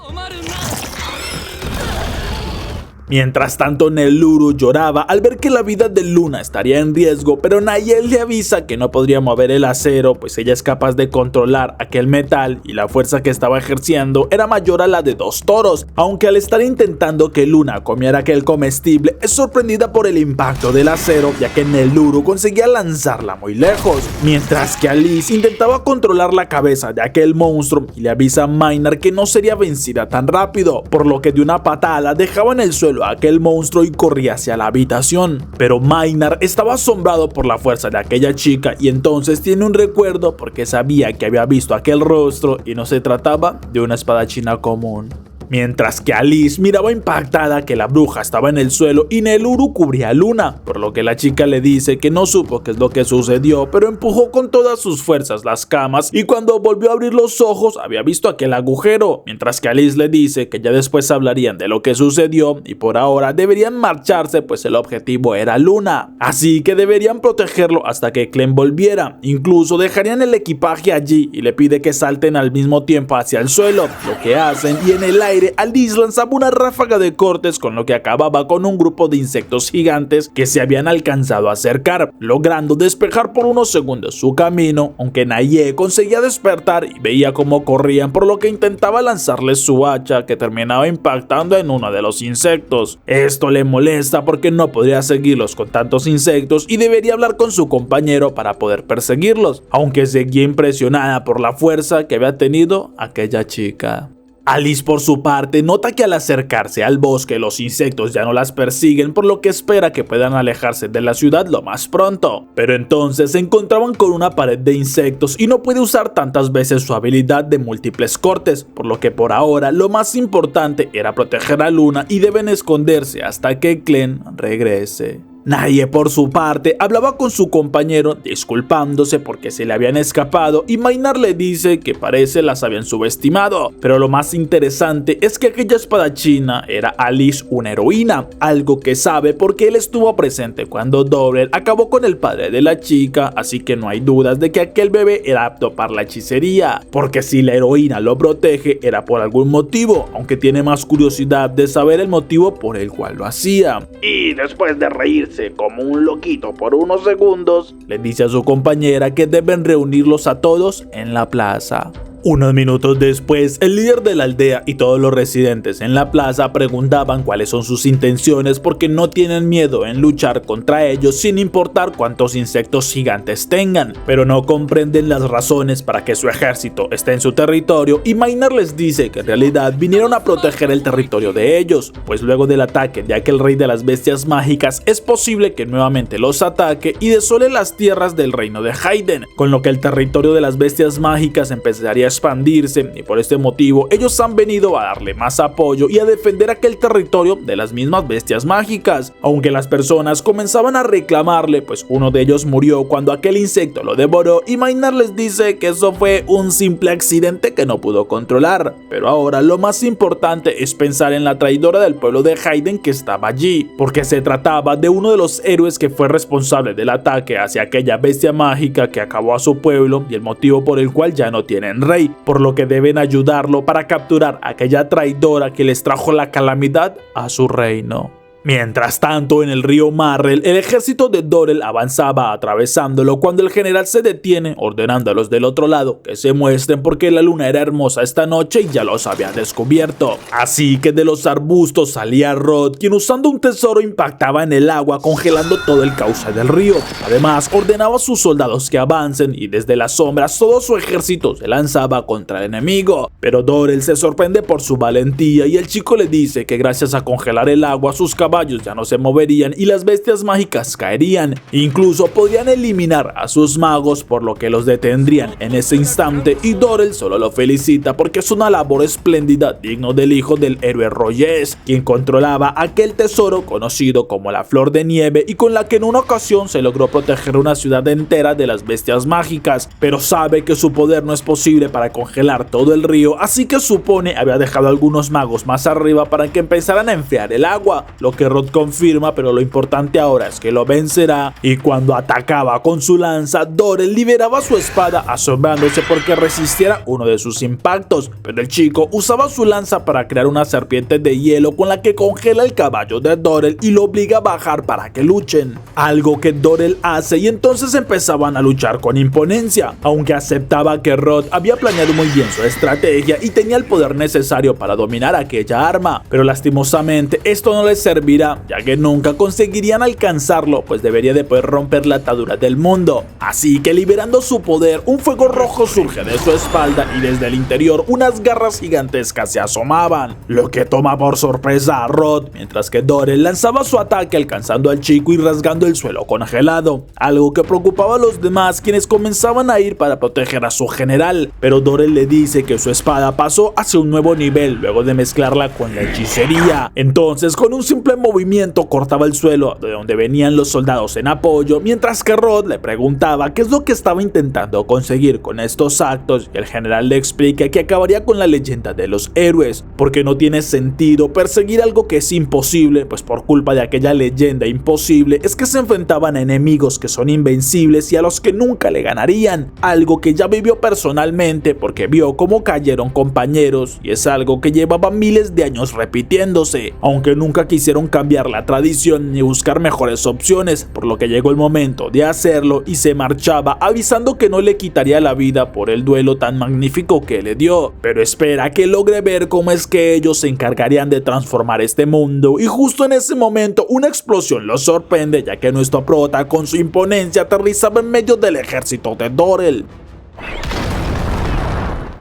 Mientras tanto, Neluru lloraba al ver que la vida de Luna estaría en riesgo, pero Nayel le avisa que no podría mover el acero, pues ella es capaz de controlar aquel metal y la fuerza que estaba ejerciendo era mayor a la de 2 toros, aunque al estar intentando que Luna comiera aquel comestible, es sorprendida por el impacto del acero, ya que Neluru conseguía lanzarla muy lejos, mientras que Alice intentaba controlar la cabeza de aquel monstruo y le avisa a Maynard que no sería vencida tan rápido, por lo que de una patada dejaba en el suelo a aquel monstruo y corría hacia la habitación. Pero Maynard estaba asombrado por la fuerza de aquella chica y entonces tiene un recuerdo porque sabía que había visto aquel rostro y no se trataba de una espadachina común. Mientras que Alice miraba impactada que la bruja estaba en el suelo y Neluru cubría a Luna, por lo que la chica le dice que no supo qué es lo que sucedió, pero empujó con todas sus fuerzas las camas y cuando volvió a abrir los ojos había visto aquel agujero, mientras que Alice le dice que ya después hablarían de lo que sucedió y por ahora deberían marcharse pues el objetivo era Luna, así que deberían protegerlo hasta que Clem volviera, incluso dejarían el equipaje allí y le pide que salten al mismo tiempo hacia el suelo, lo que hacen y en el aire Alice lanzaba una ráfaga de cortes con lo que acababa con un grupo de insectos gigantes que se habían alcanzado a acercar, logrando despejar por unos segundos su camino, aunque Naye conseguía despertar y veía cómo corrían, por lo que intentaba lanzarles su hacha que terminaba impactando en uno de los insectos. Esto le molesta porque no podría seguirlos con tantos insectos y debería hablar con su compañero para poder perseguirlos, aunque seguía impresionada por la fuerza que había tenido aquella chica. Alice por su parte nota que al acercarse al bosque los insectos ya no las persiguen, por lo que espera que puedan alejarse de la ciudad lo más pronto, pero entonces se encontraban con una pared de insectos y no puede usar tantas veces su habilidad de múltiples cortes, por lo que por ahora lo más importante era proteger a Luna y deben esconderse hasta que Clem regrese. Naye por su parte hablaba con su compañero disculpándose porque se le habían escapado y Maynard le dice que parece las habían subestimado, pero lo más interesante es que aquella espadachina era Alice, una heroína, algo que sabe porque él estuvo presente cuando Dorel acabó con el padre de la chica, así que no hay dudas de que aquel bebé era apto para la hechicería, porque si la heroína lo protege era por algún motivo, aunque tiene más curiosidad de saber el motivo por el cual lo hacía. Y después de reírse como un loquito por unos segundos, le dice a su compañera que deben reunirlos a todos en la plaza. Unos minutos después, el líder de la aldea y todos los residentes en la plaza preguntaban cuáles son sus intenciones porque no tienen miedo en luchar contra ellos sin importar cuántos insectos gigantes tengan, pero no comprenden las razones para que su ejército esté en su territorio y Maynard les dice que en realidad vinieron a proteger el territorio de ellos, pues luego del ataque de aquel rey de las bestias mágicas es posible que nuevamente los ataque y desole las tierras del reino de Hayden, con lo que el territorio de las bestias mágicas empezaría a expandirse y por este motivo ellos han venido a darle más apoyo y a defender aquel territorio de las mismas bestias mágicas, aunque las personas comenzaban a reclamarle pues uno de ellos murió cuando aquel insecto lo devoró y Maynard les dice que eso fue un simple accidente que no pudo controlar, pero ahora lo más importante es pensar en la traidora del pueblo de Hayden que estaba allí, porque se trataba de uno de los héroes que fue responsable del ataque hacia aquella bestia mágica que acabó a su pueblo y el motivo por el cual ya no tienen rey, por lo que deben ayudarlo para capturar a aquella traidora que les trajo la calamidad a su reino. Mientras tanto, en el río Marrel, el ejército de Dorel avanzaba atravesándolo cuando el general se detiene, ordenando a los del otro lado que se muestren porque la luna era hermosa esta noche y ya los había descubierto. Así que de los arbustos salía Rod, quien usando un tesoro impactaba en el agua, congelando todo el cauce del río. Además, ordenaba a sus soldados que avancen y desde las sombras todo su ejército se lanzaba contra el enemigo. Pero Dorel se sorprende por su valentía y el chico le dice que gracias a congelar el agua sus caballos ya no se moverían y las bestias mágicas caerían. Incluso podrían eliminar a sus magos, por lo que los detendrían en ese instante y Dorel solo lo felicita porque es una labor espléndida digno del hijo del héroe Royes, quien controlaba aquel tesoro conocido como la Flor de Nieve y con la que en una ocasión se logró proteger una ciudad entera de las bestias mágicas, pero sabe que su poder no es posible para congelar todo el río, así que supone había dejado a algunos magos más arriba para que empezaran a enfriar el agua, lo que que Rod confirma, pero lo importante ahora es que lo vencerá. Y cuando atacaba con su lanza, Dorel liberaba su espada asombrándose porque resistiera uno de sus impactos, pero el chico usaba su lanza para crear una serpiente de hielo con la que congela el caballo de Dorel y lo obliga a bajar para que luchen, algo que Dorel hace y entonces empezaban a luchar con imponencia, aunque aceptaba que Rod había planeado muy bien su estrategia y tenía el poder necesario para dominar aquella arma, pero lastimosamente esto no les servirá, ya que nunca conseguirían alcanzarlo, pues debería de poder romper la atadura del mundo. Así que liberando su poder, un fuego rojo surge de su espalda y desde el interior unas garras gigantescas se asomaban, lo que toma por sorpresa a Rod, mientras que Dorel lanzaba su ataque alcanzando al chico y rasgando el suelo congelado, algo que preocupaba a los demás, quienes comenzaban a ir para proteger a su general, pero Dorel le dice que su espada pasó hacia un nuevo nivel luego de mezclarla con la hechicería. Entonces con un simple movimiento cortaba el suelo de donde venían los soldados en apoyo, mientras que Rod le preguntaba qué es lo que estaba intentando conseguir con estos actos y el general le explica que acabaría con la leyenda de los héroes, porque no tiene sentido perseguir algo que es imposible, pues por culpa de aquella leyenda imposible es que se enfrentaban a enemigos que son invencibles y a los que nunca le ganarían, algo que ya vivió personalmente porque vio cómo cayeron compañeros y es algo que llevaba miles de años repitiéndose, aunque nunca quisieron cambiar la tradición ni buscar mejores opciones, por lo que llegó el momento de hacerlo y se marchaba avisando que no le quitaría la vida por el duelo tan magnífico que le dio, pero espera que logre ver cómo es que ellos se encargarían de transformar este mundo, y justo en ese momento una explosión los sorprende, ya que nuestro prota con su imponencia aterrizaba en medio del ejército de Dorel.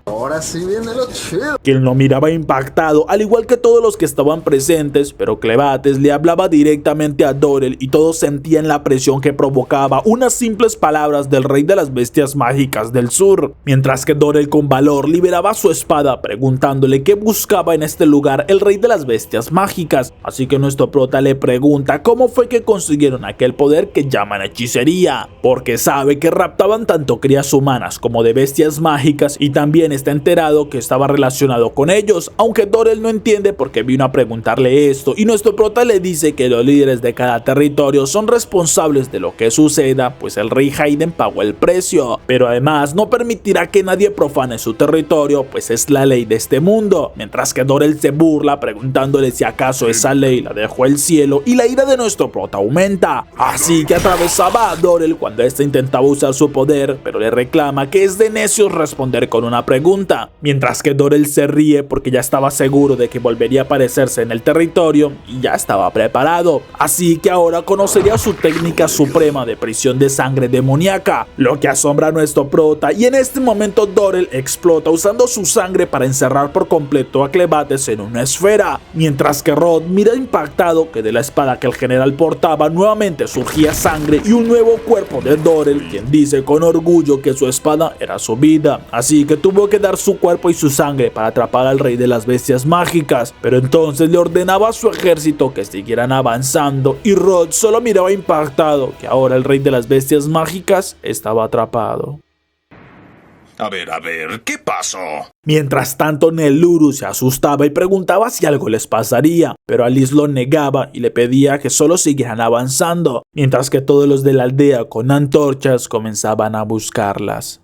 Ahora sí viene lo chido. Quien lo miraba impactado, al igual que todos los que estaban presentes, pero Clebates le hablaba directamente a Dorel y todos sentían la presión que provocaba unas simples palabras del rey de las bestias mágicas del sur, mientras que Dorel con valor liberaba su espada preguntándole qué buscaba en este lugar el rey de las bestias mágicas, así que nuestro prota le pregunta cómo fue que consiguieron aquel poder que llaman hechicería, porque sabe que raptaban tanto crías humanas como de bestias mágicas y también está enterado que estaba relacionado con ellos, aunque Dorel no entiende por qué vino a preguntarle esto, y nuestro prota le dice que los líderes de cada territorio son responsables de lo que suceda, pues el rey Hayden pagó el precio, pero además no permitirá que nadie profane su territorio, pues es la ley de este mundo, mientras que Dorel se burla preguntándole si acaso esa ley la dejó el cielo, y la ira de nuestro prota aumenta, así que atravesaba a Dorel cuando éste intentaba usar su poder, pero le reclama que es de necios responder con una pregunta, mientras que Dorel se ríe porque ya estaba seguro de que volvería a aparecerse en el territorio y ya estaba preparado, así que ahora conocería su técnica suprema de prisión de sangre demoníaca, lo que asombra a nuestro prota, y en este momento Dorel explota usando su sangre para encerrar por completo a Clebates en una esfera, mientras que Rod mira impactado que de la espada que el general portaba nuevamente surgía sangre y un nuevo cuerpo de Dorel, quien dice con orgullo que su espada era su vida, así que tuvo que dar su cuerpo y su sangre para atrapar al rey de las bestias mágicas, pero entonces le ordenaba a su ejército que siguieran avanzando y Rod solo miraba impactado que ahora el rey de las bestias mágicas estaba atrapado. A ver, ¿qué pasó? Mientras tanto, Neluru se asustaba y preguntaba si algo les pasaría, pero Alice lo negaba y le pedía que solo siguieran avanzando, mientras que todos los de la aldea con antorchas comenzaban a buscarlas.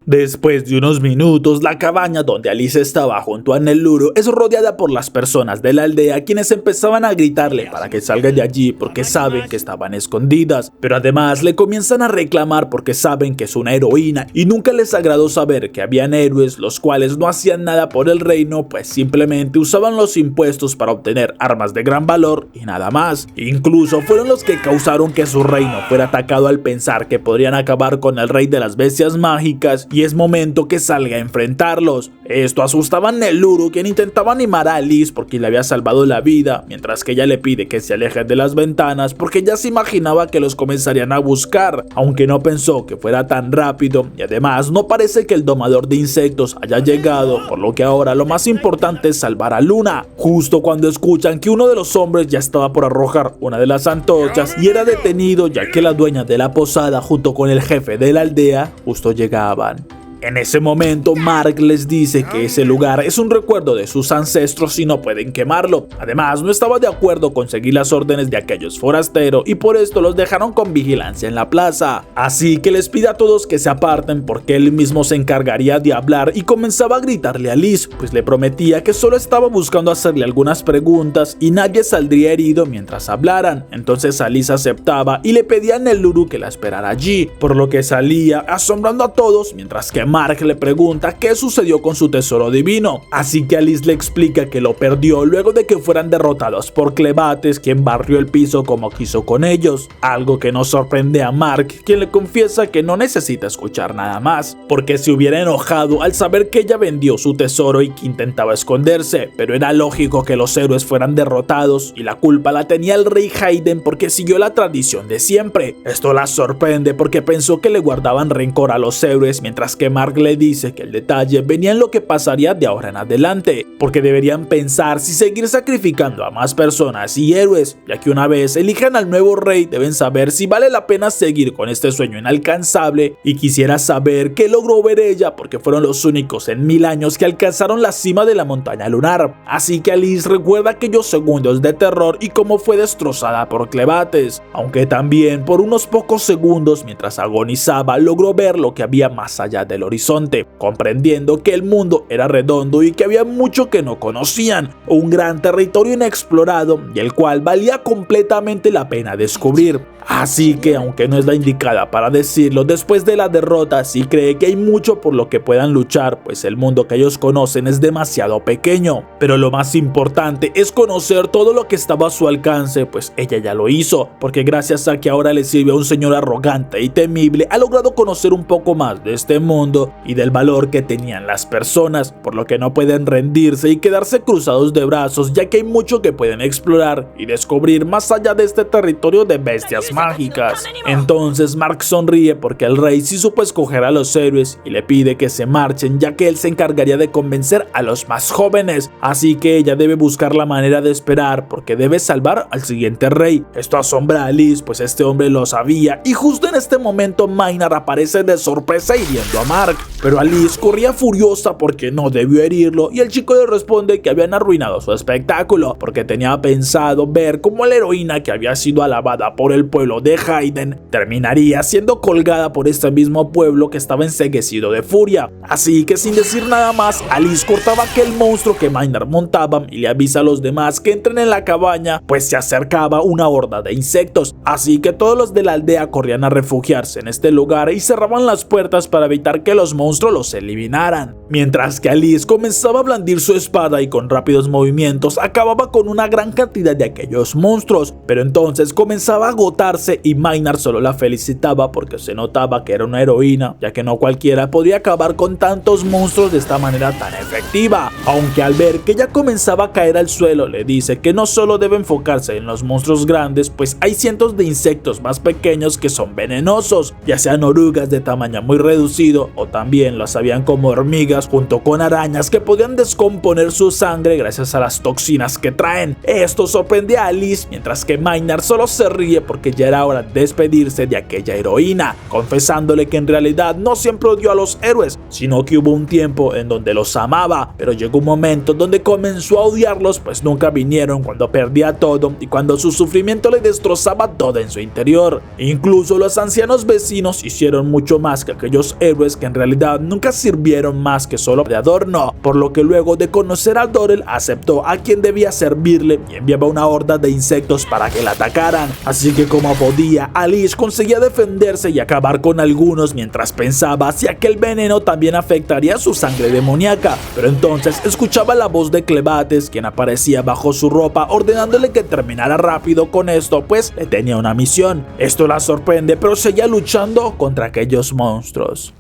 Después de unos minutos, la cabaña donde Alice estaba junto a Neluru es rodeada por las personas de la aldea, quienes empezaban a gritarle para que salga de allí porque saben que estaban escondidas, pero además le comienzan a reclamar porque saben que es una heroína y nunca les agradó saber que habían héroes los cuales no hacían nada por el reino, pues simplemente usaban los impuestos para obtener armas de gran valor y nada más. Incluso fueron los que causaron que su reino fuera atacado al pensar que podrían acabar con el rey de las bestias mágicas, y es momento que salga a enfrentarlos. Esto asustaba a Neluru, quien intentaba animar a Alice porque le había salvado la vida, mientras que ella le pide que se aleje de las ventanas porque ya se imaginaba que los comenzarían a buscar, aunque no pensó que fuera tan rápido, y además no parece que el domador de insectos haya llegado, por lo que ahora lo más importante es salvar a Luna, justo cuando escuchan que uno de los hombres ya estaba por arrojar una de las antorchas y era detenido, ya que la dueña de la posada junto con el jefe de la aldea justo llegaban. En ese momento, Mark les dice que ese lugar es un recuerdo de sus ancestros y no pueden quemarlo. Además, no estaba de acuerdo con seguir las órdenes de aquellos forasteros y por esto los dejaron con vigilancia en la plaza. Así que les pide a todos que se aparten porque él mismo se encargaría de hablar y comenzaba a gritarle a Liz, pues le prometía que solo estaba buscando hacerle algunas preguntas y nadie saldría herido mientras hablaran. Entonces Alice aceptaba y le pedía a Neluru que la esperara allí, por lo que salía asombrando a todos mientras que Mark le pregunta qué sucedió con su tesoro divino. Así que Alice le explica que lo perdió luego de que fueran derrotados por Clebates, quien barrió el piso como quiso con ellos, algo que no sorprende a Mark, quien le confiesa que no necesita escuchar nada más, porque se hubiera enojado al saber que ella vendió su tesoro y que intentaba esconderse, pero era lógico que los héroes fueran derrotados y la culpa la tenía el rey Hayden porque siguió la tradición de siempre. Esto la sorprende porque pensó que le guardaban rencor a los héroes, mientras que Mark le dice que el detalle venía en lo que pasaría de ahora en adelante, porque deberían pensar si seguir sacrificando a más personas y héroes, ya que una vez elijan al nuevo rey deben saber si vale la pena seguir con este sueño inalcanzable, y quisiera saber qué logró ver ella porque fueron los únicos en 1000 años que alcanzaron la cima de la montaña lunar. Así que Alice recuerda aquellos segundos de terror y cómo fue destrozada por Clebates, aunque también por unos pocos segundos mientras agonizaba logró ver lo que había más allá del horizonte, comprendiendo que el mundo era redondo y que había mucho que no conocían, un gran territorio inexplorado y el cual valía completamente la pena descubrir. Así que, aunque no es la indicada para decirlo, después de la derrota sí cree que hay mucho por lo que puedan luchar, pues el mundo que ellos conocen es demasiado pequeño. Pero lo más importante es conocer todo lo que estaba a su alcance, pues ella ya lo hizo, porque gracias a que ahora le sirve a un señor arrogante y temible, ha logrado conocer un poco más de este mundo y del valor que tenían las personas, por lo que no pueden rendirse y quedarse cruzados de brazos, ya que hay mucho que pueden explorar y descubrir más allá de este territorio de bestias mágicas. Entonces Mark sonríe porque el rey sí supo escoger a los héroes y le pide que se marchen, ya que él se encargaría de convencer a los más jóvenes, así que ella debe buscar la manera de esperar porque debe salvar al siguiente rey. Esto asombra a Alice, pues este hombre lo sabía, y justo en este momento Maynard aparece de sorpresa hiriendo a Mark, pero Alice corría furiosa porque no debió herirlo y el chico le responde que habían arruinado su espectáculo porque tenía pensado ver cómo la heroína que había sido alabada por el pueblo de Hayden terminaría siendo colgada por este mismo pueblo que estaba enceguecido de furia. Así que sin decir nada más, Alice cortaba aquel monstruo que Maynard montaba y le avisa a los demás que entren en la cabaña, pues se acercaba una horda de insectos. Así que todos los de la aldea corrían a refugiarse en este lugar y cerraban las puertas para evitar que los monstruos los eliminaran. Mientras que Alice comenzaba a blandir su espada y con rápidos movimientos acababa con una gran cantidad de aquellos monstruos, pero entonces comenzaba a agotarse y Maynard solo la felicitaba porque se notaba que era una heroína, ya que no cualquiera podía acabar con tantos monstruos de esta manera tan efectiva. Aunque al ver que ella comenzaba a caer al suelo, le dice que no solo debe enfocarse en los monstruos grandes, pues hay cientos de insectos más pequeños que son venenosos, ya sean orugas de tamaño muy reducido o también las sabían como hormigas, junto con arañas que podían descomponer su sangre gracias a las toxinas que traen. Esto sorprende a Alice, mientras que Maynard solo se ríe porque ya era hora de despedirse de aquella heroína, confesándole que en realidad no siempre odió a los héroes, sino que hubo un tiempo en donde los amaba, pero llegó un momento donde comenzó a odiarlos, pues nunca vinieron cuando perdía todo y cuando su sufrimiento le destrozaba todo en su interior. Incluso los ancianos vecinos hicieron mucho más que aquellos héroes que en realidad nunca sirvieron más que solo de adorno, por lo que luego de conocer a Dorel aceptó a quien debía servirle y enviaba una horda de insectos para que la atacaran. Así que como podía, Alice conseguía defenderse y acabar con algunos mientras pensaba si aquel veneno también afectaría su sangre demoníaca, pero entonces escuchaba la voz de Clebates, quien aparecía bajo su ropa ordenándole que terminara rápido con esto, pues le tenía una misión. Esto la sorprende, pero seguía luchando contra aquellos monstruos.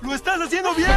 ¡Lo estás haciendo bien!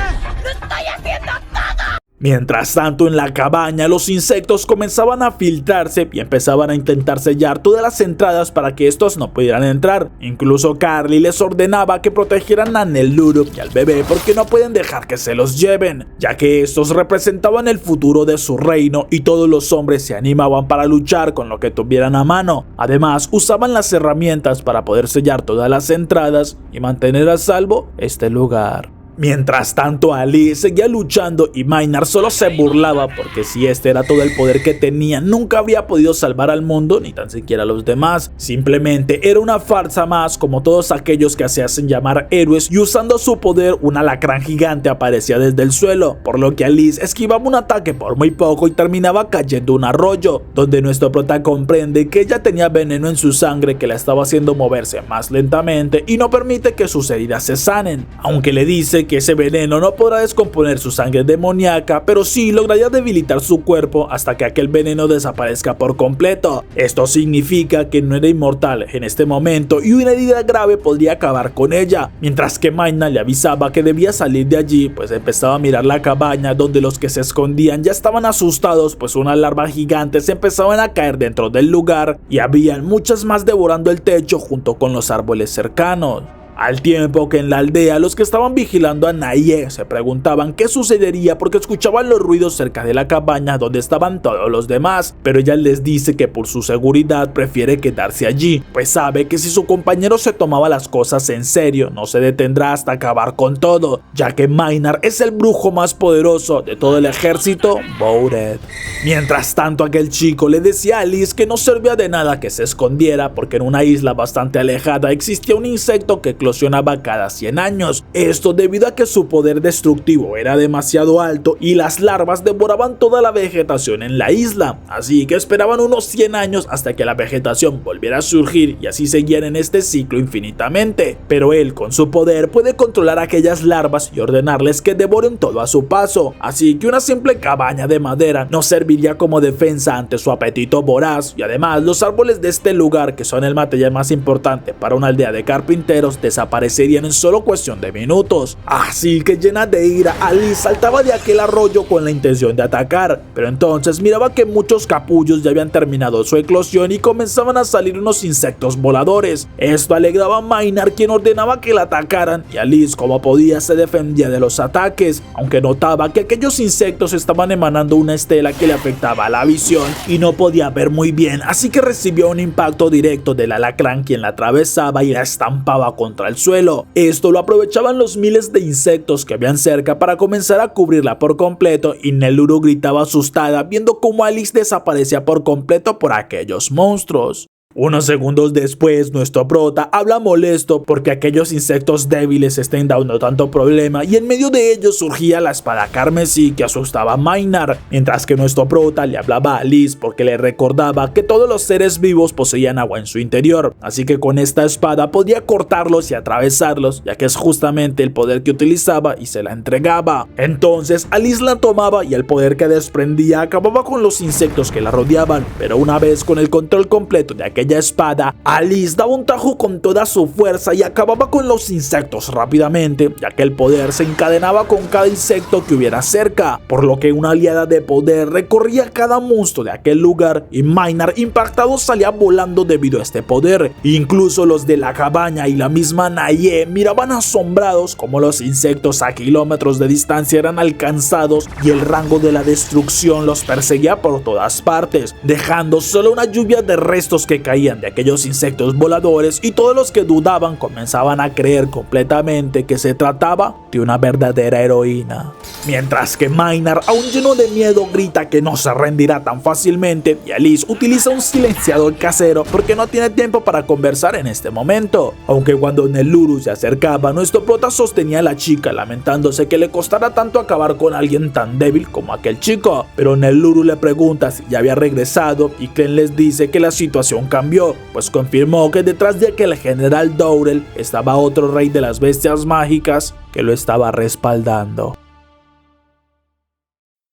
¡Lo estoy haciendo todo! Mientras tanto, en la cabaña los insectos comenzaban a filtrarse y empezaban a intentar sellar todas las entradas para que estos no pudieran entrar. Incluso Carly les ordenaba que protegieran a Nelluru y al bebé porque no pueden dejar que se los lleven, ya que estos representaban el futuro de su reino y todos los hombres se animaban para luchar con lo que tuvieran a mano. Además, usaban las herramientas para poder sellar todas las entradas y mantener a salvo este lugar. Mientras tanto, Alice seguía luchando y Maynard solo se burlaba porque si este era todo el poder que tenía, nunca habría podido salvar al mundo ni tan siquiera a los demás. Simplemente era una farsa más como todos aquellos que se hacen llamar héroes, y usando su poder un alacrán gigante aparecía desde el suelo, por lo que Alice esquivaba un ataque por muy poco y terminaba cayendo en un arroyo, donde nuestro prota comprende que ella tenía veneno en su sangre que la estaba haciendo moverse más lentamente y no permite que sus heridas se sanen, aunque le dice que ese veneno no podrá descomponer su sangre demoníaca, pero sí lograría debilitar su cuerpo hasta que aquel veneno desaparezca por completo. Esto significa que no era inmortal en este momento y una herida grave podría acabar con ella, mientras que Maynard le avisaba que debía salir de allí, pues empezaba a mirar la cabaña donde los que se escondían ya estaban asustados, pues unas larvas gigantes empezaban a caer dentro del lugar y habían muchas más devorando el techo junto con los árboles cercanos. Al tiempo que en la aldea los que estaban vigilando a Naye se preguntaban qué sucedería porque escuchaban los ruidos cerca de la cabaña donde estaban todos los demás, pero ella les dice que por su seguridad prefiere quedarse allí, pues sabe que si su compañero se tomaba las cosas en serio no se detendrá hasta acabar con todo, ya que Maynard es el brujo más poderoso de todo el ejército Bowred. Mientras tanto, aquel chico le decía a Alice que no servía de nada que se escondiera porque en una isla bastante alejada existía un insecto que eclosionaba cada 100 años. Esto debido a que su poder destructivo era demasiado alto y las larvas devoraban toda la vegetación en la isla, así que esperaban unos 100 años hasta que la vegetación volviera a surgir y así seguían en este ciclo infinitamente. Pero él con su poder puede controlar aquellas larvas y ordenarles que devoren todo a su paso, así que una simple cabaña de madera no serviría como defensa ante su apetito voraz, y además los árboles de este lugar, que son el material más importante para una aldea de carpinteros, desaparecerían en solo cuestión de minutos. Así que llena de ira, Alice saltaba de aquel arroyo con la intención de atacar, pero entonces miraba que muchos capullos ya habían terminado su eclosión y comenzaban a salir unos insectos voladores. Esto alegraba a Maynard, quien ordenaba que la atacaran, y Alice como podía se defendía de los ataques, aunque notaba que aquellos insectos estaban emanando una estela que le afectaba la visión y no podía ver muy bien, así que recibió un impacto directo del alacrán, quien la atravesaba y la estampaba contra el suelo. Esto lo aprovechaban los miles de insectos que habían cerca para comenzar a cubrirla por completo, y Nelluru gritaba asustada viendo cómo Alice desaparecía por completo por aquellos monstruos. Unos segundos después, nuestro prota habla molesto porque aquellos insectos débiles estén dando tanto problema, y en medio de ellos surgía la espada carmesí que asustaba a Maynard, mientras que nuestro prota le hablaba a Alice porque le recordaba que todos los seres vivos poseían agua en su interior, así que con esta espada podía cortarlos y atravesarlos, ya que es justamente el poder que utilizaba, y se la entregaba. Entonces Alice la tomaba y el poder que desprendía acababa con los insectos que la rodeaban, pero una vez con el control completo de aquella espada, Alice daba un tajo con toda su fuerza y acababa con los insectos rápidamente, ya que el poder se encadenaba con cada insecto que hubiera cerca, por lo que una oleada de poder recorría cada monstruo de aquel lugar, y Maynard impactado salía volando debido a este poder. Incluso los de la cabaña y la misma Naye miraban asombrados como los insectos a kilómetros de distancia eran alcanzados y el rango de la destrucción los perseguía por todas partes, dejando solo una lluvia de restos que caían de aquellos insectos voladores, y todos los que dudaban comenzaban a creer completamente que se trataba de una verdadera heroína. Mientras que Maynard, aún lleno de miedo, grita que no se rendirá tan fácilmente, y Alice utiliza un silenciador casero porque no tiene tiempo para conversar en este momento. Aunque cuando Nelluru se acercaba, nuestro prota sostenía a la chica, lamentándose que le costara tanto acabar con alguien tan débil como aquel chico, pero Nelluru le pregunta si ya había regresado, y Clem les dice que la situación cambió, pues confirmó que detrás de aquel general Dourel estaba otro rey de las bestias mágicas que lo estaba respaldando.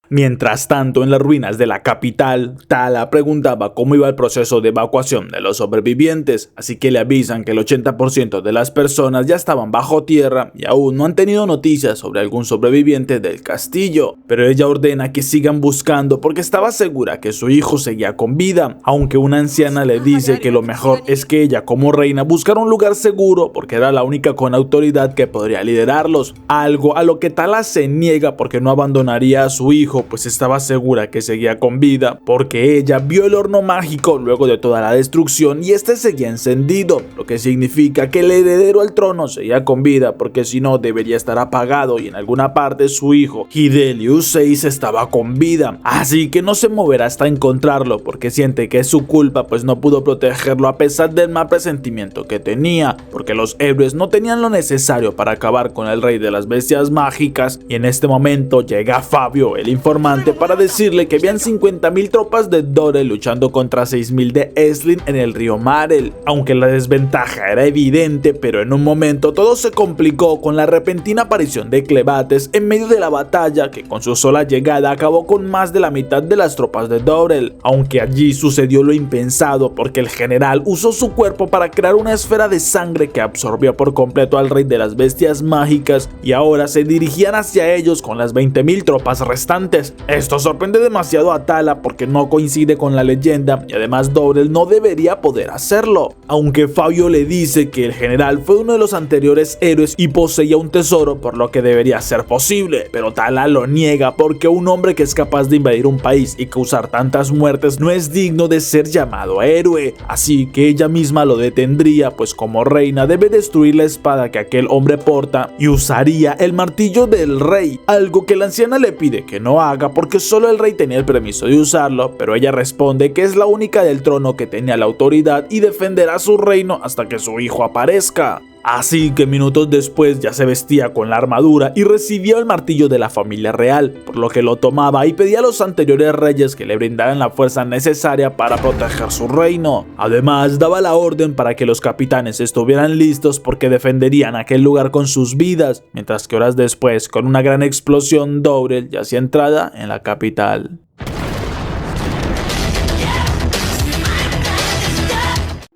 Mientras tanto, en las ruinas de la capital, Tala preguntaba cómo iba el proceso de evacuación de los sobrevivientes, así que le avisan que el 80% de las personas ya estaban bajo tierra y aún no han tenido noticias sobre algún sobreviviente del castillo, pero ella ordena que sigan buscando porque estaba segura que su hijo seguía con vida, aunque una anciana le dice que lo mejor es que ella como reina buscara un lugar seguro porque era la única con autoridad que podría liderarlos, algo a lo que Tala se niega porque no abandonaría a su hijo, pues estaba segura que seguía con vida porque ella vio el horno mágico luego de toda la destrucción y este seguía encendido, lo que significa que el heredero al trono seguía con vida porque si no debería estar apagado y en alguna parte su hijo Hidelius VI estaba con vida, así que no se moverá hasta encontrarlo porque siente que es su culpa pues no pudo protegerlo a pesar del mal presentimiento que tenía, porque los héroes no tenían lo necesario para acabar con el rey de las bestias mágicas y en este momento llega Fabio, el informante, para decirle que habían 50.000 tropas de Dorell luchando contra 6.000 de Aisling en el río Marel. Aunque la desventaja era evidente, pero en un momento todo se complicó con la repentina aparición de Clebates en medio de la batalla que con su sola llegada acabó con más de la mitad de las tropas de Dorell. Aunque allí sucedió lo impensado porque el general usó su cuerpo para crear una esfera de sangre que absorbió por completo al rey de las bestias mágicas y ahora se dirigían hacia ellos con las 20.000 tropas restantes. Esto sorprende demasiado a Tala porque no coincide con la leyenda y además Dorell no debería poder hacerlo, aunque Fabio le dice que el general fue uno de los anteriores héroes y poseía un tesoro por lo que debería ser posible, pero Tala lo niega porque un hombre que es capaz de invadir un país y causar tantas muertes no es digno de ser llamado héroe, así que ella misma lo detendría pues como reina debe destruir la espada que aquel hombre porta y usaría el martillo del rey, algo que la anciana le pide que no haga porque solo el rey tenía el permiso de usarlo, pero ella responde que es la única del trono que tenía la autoridad y defenderá su reino hasta que su hijo aparezca. Así que minutos después ya se vestía con la armadura y recibía el martillo de la familia real, por lo que lo tomaba y pedía a los anteriores reyes que le brindaran la fuerza necesaria para proteger su reino. Además, daba la orden para que los capitanes estuvieran listos porque defenderían aquel lugar con sus vidas, mientras que horas después, con una gran explosión, Dorell ya hacía entrada en la capital.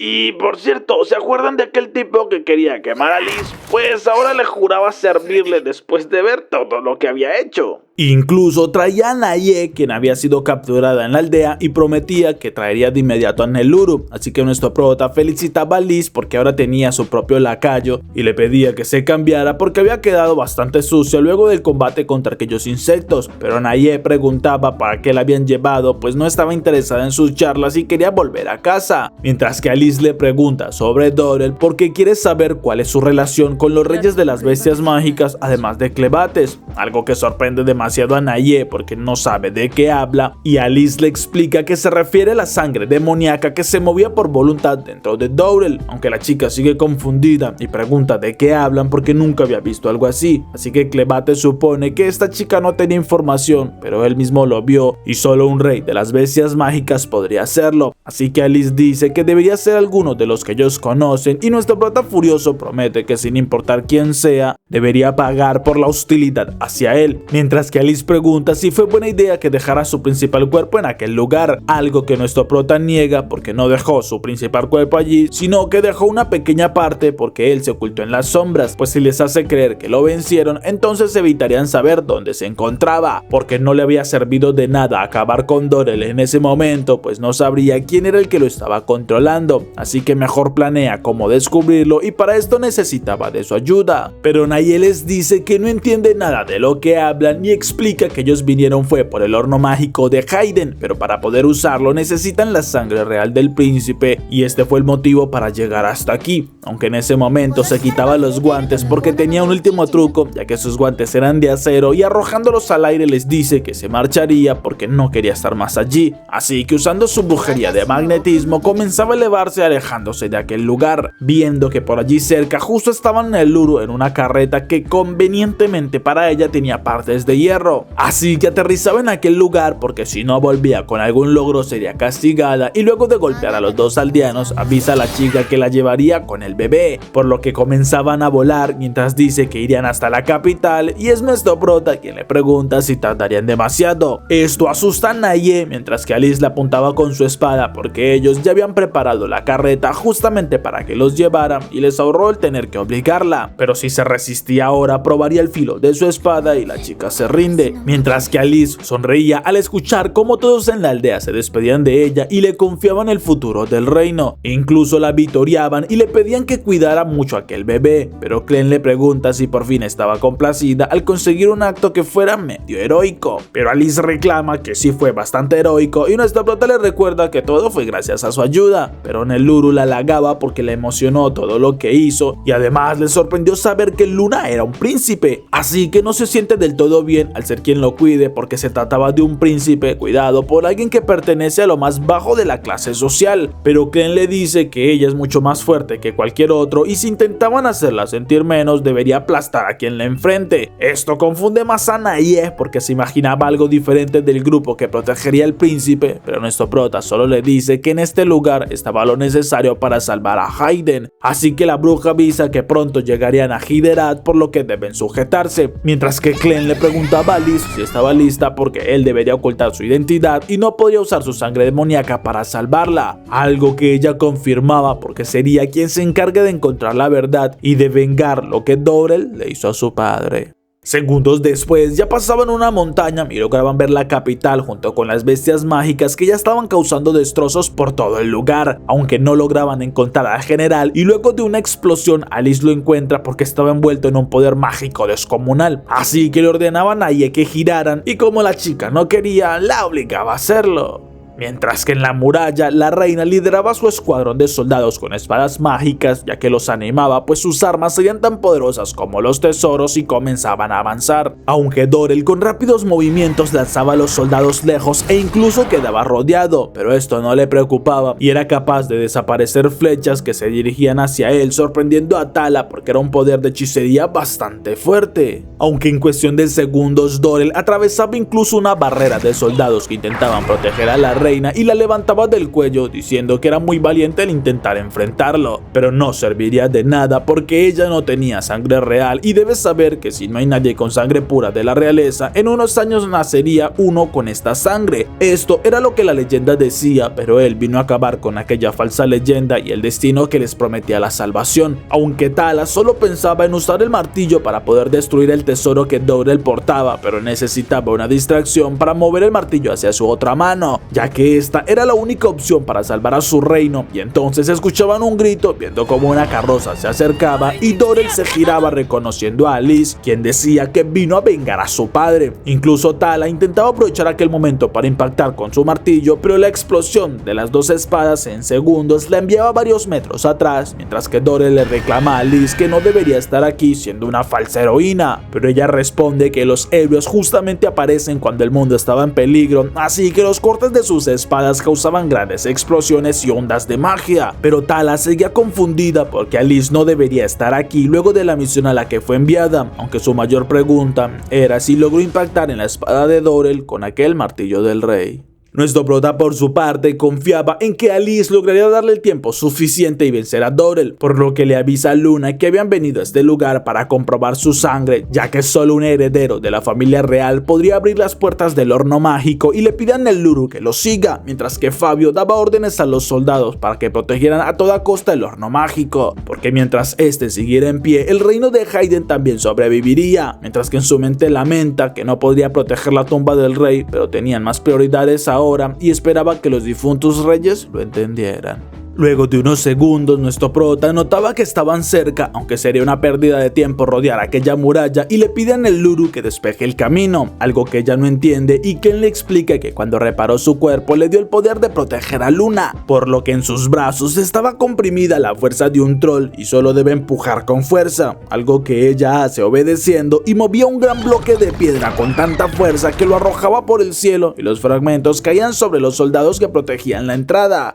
Y por cierto, ¿se acuerdan de aquel tipo que quería quemar a Liz? Pues ahora le juraba servirle después de ver todo lo que había hecho. Incluso traía a Naye, quien había sido capturada en la aldea, y prometía que traería de inmediato a Neluru. Así que nuestro prota felicitaba a Liz porque ahora tenía su propio lacayo y le pedía que se cambiara porque había quedado bastante sucio luego del combate contra aquellos insectos. Pero Naye preguntaba para qué la habían llevado, pues no estaba interesada en sus charlas y quería volver a casa. Mientras que a Liz le pregunta sobre Dorell porque quiere saber cuál es su relación con los reyes de las bestias mágicas, además de Clebates, algo que sorprende demasiado a Naye porque no sabe de qué habla, y Alice le explica que se refiere a la sangre demoníaca que se movía por voluntad dentro de Dorell, aunque la chica sigue confundida y pregunta de qué hablan porque nunca había visto algo así, así que Clebates supone que esta chica no tenía información, pero él mismo lo vio y solo un rey de las bestias mágicas podría hacerlo, así que Alice dice que debería ser alguno de los que ellos conocen y nuestro prota furioso promete que sin importar quién sea, debería pagar por la hostilidad hacia él, mientras que Alice pregunta si fue buena idea que dejara su principal cuerpo en aquel lugar, algo que nuestro prota niega porque no dejó su principal cuerpo allí, sino que dejó una pequeña parte porque él se ocultó en las sombras, pues si les hace creer que lo vencieron, entonces evitarían saber dónde se encontraba, porque no le había servido de nada acabar con Dorell en ese momento, pues no sabría quién era el que lo estaba controlando, así que mejor planea cómo descubrirlo y para esto necesitaba de su ayuda, pero Naye les dice que no entiende nada de lo que hablan y explica que ellos vinieron fue por el horno mágico de Hayden, pero para poder usarlo necesitan la sangre real del príncipe y este fue el motivo para llegar hasta aquí, aunque en ese momento se quitaba los guantes porque tenía un último truco, ya que sus guantes eran de acero y arrojándolos al aire les dice que se marcharía porque no quería estar más allí, así que usando su brujería de magnetismo comenzaba a elevarse alejándose de aquel lugar, viendo que por allí cerca justo estaban en el Luru en una carreta que convenientemente para ella tenía partes de hierro. Así que aterrizaba en aquel lugar porque si no volvía con algún logro sería castigada, y luego de golpear a los dos aldeanos avisa a la chica que la llevaría con el bebé, por lo que comenzaban a volar mientras dice que irían hasta la capital, y es nuestro prota quien le pregunta si tardarían demasiado. Esto asusta a Naye, mientras que Alice le apuntaba con su espada porque ellos ya habían preparado la carreta justamente para que los llevaran y les ahorró el tener que obligarla, pero si se resistía ahora probaría el filo de su espada y la chica se rinde, mientras que Alice sonreía al escuchar cómo todos en la aldea se despedían de ella y le confiaban el futuro del reino. Incluso la vitoreaban y le pedían que cuidara mucho a aquel bebé, pero Clem le pregunta si por fin estaba complacida al conseguir un acto que fuera medio heroico, pero Alice reclama que sí fue bastante heroico y nuestra prota le recuerda que todo fue gracias a su ayuda, pero en el Luru la halagaba porque le emocionó todo lo que hizo y además le sorprendió saber que Luna era un príncipe, así que no se siente del todo bien al ser quien lo cuide porque se trataba de un príncipe cuidado por alguien que pertenece a lo más bajo de la clase social, pero Clem le dice que ella es mucho más fuerte que cualquier otro y si intentaban hacerla sentir menos debería aplastar a quien le enfrente. Esto confunde más a Naye porque se imaginaba algo diferente del grupo que protegería al príncipe, pero nuestro prota solo le dice que en este lugar estaba lo necesario para salvar a Hayden, así que la bruja avisa que pronto llegarían a Hyderabad por lo que deben sujetarse, mientras que Clem le preguntaba a Alice si estaba lista porque él debería ocultar su identidad y no podría usar su sangre demoníaca para salvarla, algo que ella confirmaba porque sería quien se encargue de encontrar la verdad y de vengar lo que Dorel le hizo a su padre. Segundos después ya pasaban una montaña y lograban ver la capital junto con las bestias mágicas que ya estaban causando destrozos por todo el lugar, aunque no lograban encontrar al general y luego de una explosión Alice lo encuentra porque estaba envuelto en un poder mágico descomunal, así que le ordenaban a Naye que giraran y como la chica no quería, la obligaba a hacerlo. Mientras que en la muralla, la reina lideraba su escuadrón de soldados con espadas mágicas, ya que los animaba pues sus armas serían tan poderosas como los tesoros y comenzaban a avanzar. Aunque Dorel con rápidos movimientos lanzaba a los soldados lejos e incluso quedaba rodeado, pero esto no le preocupaba y era capaz de desaparecer flechas que se dirigían hacia él, sorprendiendo a Tala porque era un poder de hechicería bastante fuerte. Aunque en cuestión de segundos Dorel atravesaba incluso una barrera de soldados que intentaban proteger a la reina y la levantaba del cuello diciendo que era muy valiente el intentar enfrentarlo, pero no serviría de nada porque ella no tenía sangre real y debes saber que si no hay nadie con sangre pura de la realeza, en unos años nacería uno con esta sangre. Esto era lo que la leyenda decía, pero él vino a acabar con aquella falsa leyenda y el destino que les prometía la salvación, aunque Tala solo pensaba en usar el martillo para poder destruir el tesoro que Dorel portaba, pero necesitaba una distracción para mover el martillo hacia su otra mano, ya que esta era la única opción para salvar a su reino, y entonces escuchaban un grito viendo como una carroza se acercaba y Dorel se giraba reconociendo a Alice, quien decía que vino a vengar a su padre. Incluso Tala intentaba aprovechar aquel momento para impactar con su martillo, pero la explosión de las dos espadas en segundos la enviaba varios metros atrás, mientras que Dorel le reclama a Alice que no debería estar aquí siendo una falsa heroína, pero ella responde que los héroes justamente aparecen cuando el mundo estaba en peligro, así que los cortes de sus espadas causaban grandes explosiones y ondas de magia, pero Tala seguía confundida porque Alice no debería estar aquí luego de la misión a la que fue enviada, aunque su mayor pregunta era si logró impactar en la espada de Dorel con aquel martillo del rey. Nuestro prota por su parte confiaba en que Alice lograría darle el tiempo suficiente y vencer a Dorel, por lo que le avisa a Luna que habían venido a este lugar para comprobar su sangre, ya que solo un heredero de la familia real podría abrir las puertas del horno mágico y le pidan al Luru que lo siga, mientras que Fabio daba órdenes a los soldados para que protegieran a toda costa el horno mágico, porque mientras este siguiera en pie, el reino de Hayden también sobreviviría, mientras que en su mente lamenta que no podría proteger la tumba del rey, pero tenían más prioridades ahora y esperaba que los difuntos reyes lo entendieran. Luego de unos segundos, nuestro prota notaba que estaban cerca, aunque sería una pérdida de tiempo rodear aquella muralla, y le piden al Luru que despeje el camino, algo que ella no entiende y que él le explica que cuando reparó su cuerpo le dio el poder de proteger a Luna, por lo que en sus brazos estaba comprimida la fuerza de un troll y solo debe empujar con fuerza, algo que ella hace obedeciendo y movía un gran bloque de piedra con tanta fuerza que lo arrojaba por el cielo y los fragmentos caían sobre los soldados que protegían la entrada.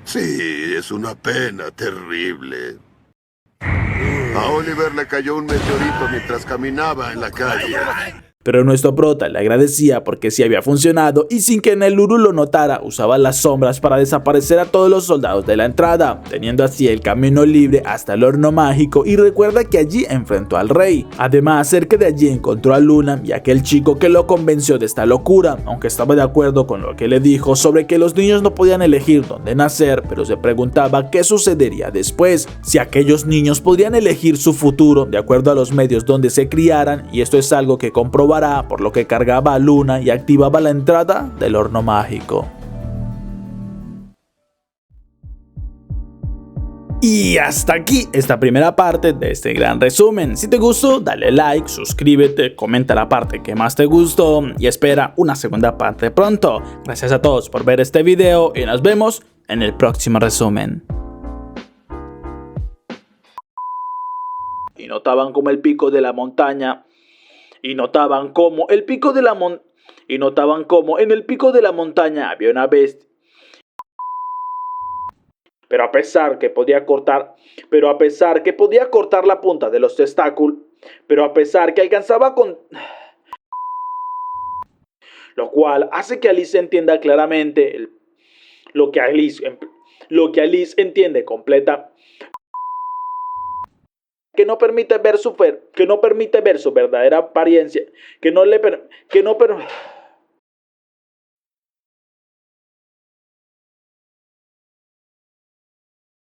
Sí, es una pena terrible. A Oliver le cayó un meteorito mientras caminaba en la calle. Pero nuestro prota le agradecía porque sí había funcionado y sin que Eneluru lo notara usaba las sombras para desaparecer a todos los soldados de la entrada, teniendo así el camino libre hasta el horno mágico y recuerda que allí enfrentó al rey. Además, cerca de allí encontró a Luna y aquel chico que lo convenció de esta locura, aunque estaba de acuerdo con lo que le dijo sobre que los niños no podían elegir dónde nacer, pero se preguntaba qué sucedería después, si aquellos niños podrían elegir su futuro de acuerdo a los medios donde se criaran, y esto es algo que comprobó por lo que cargaba a Luna y activaba la entrada del horno mágico. Y hasta aquí esta primera parte de este gran resumen. Si te gustó, dale like, suscríbete, comenta la parte que más te gustó y espera una segunda parte pronto. Gracias a todos por ver este video y nos vemos en el próximo resumen. Y notaban como el pico de la montaña Y notaban como en el pico de la montaña había una bestia. Pero a pesar que podía cortar la punta de los tentáculos, pero a pesar que alcanzaba con lo cual hace que Alice entienda claramente lo que Alice entiende completa. Que no permite ver su verdadera apariencia, que no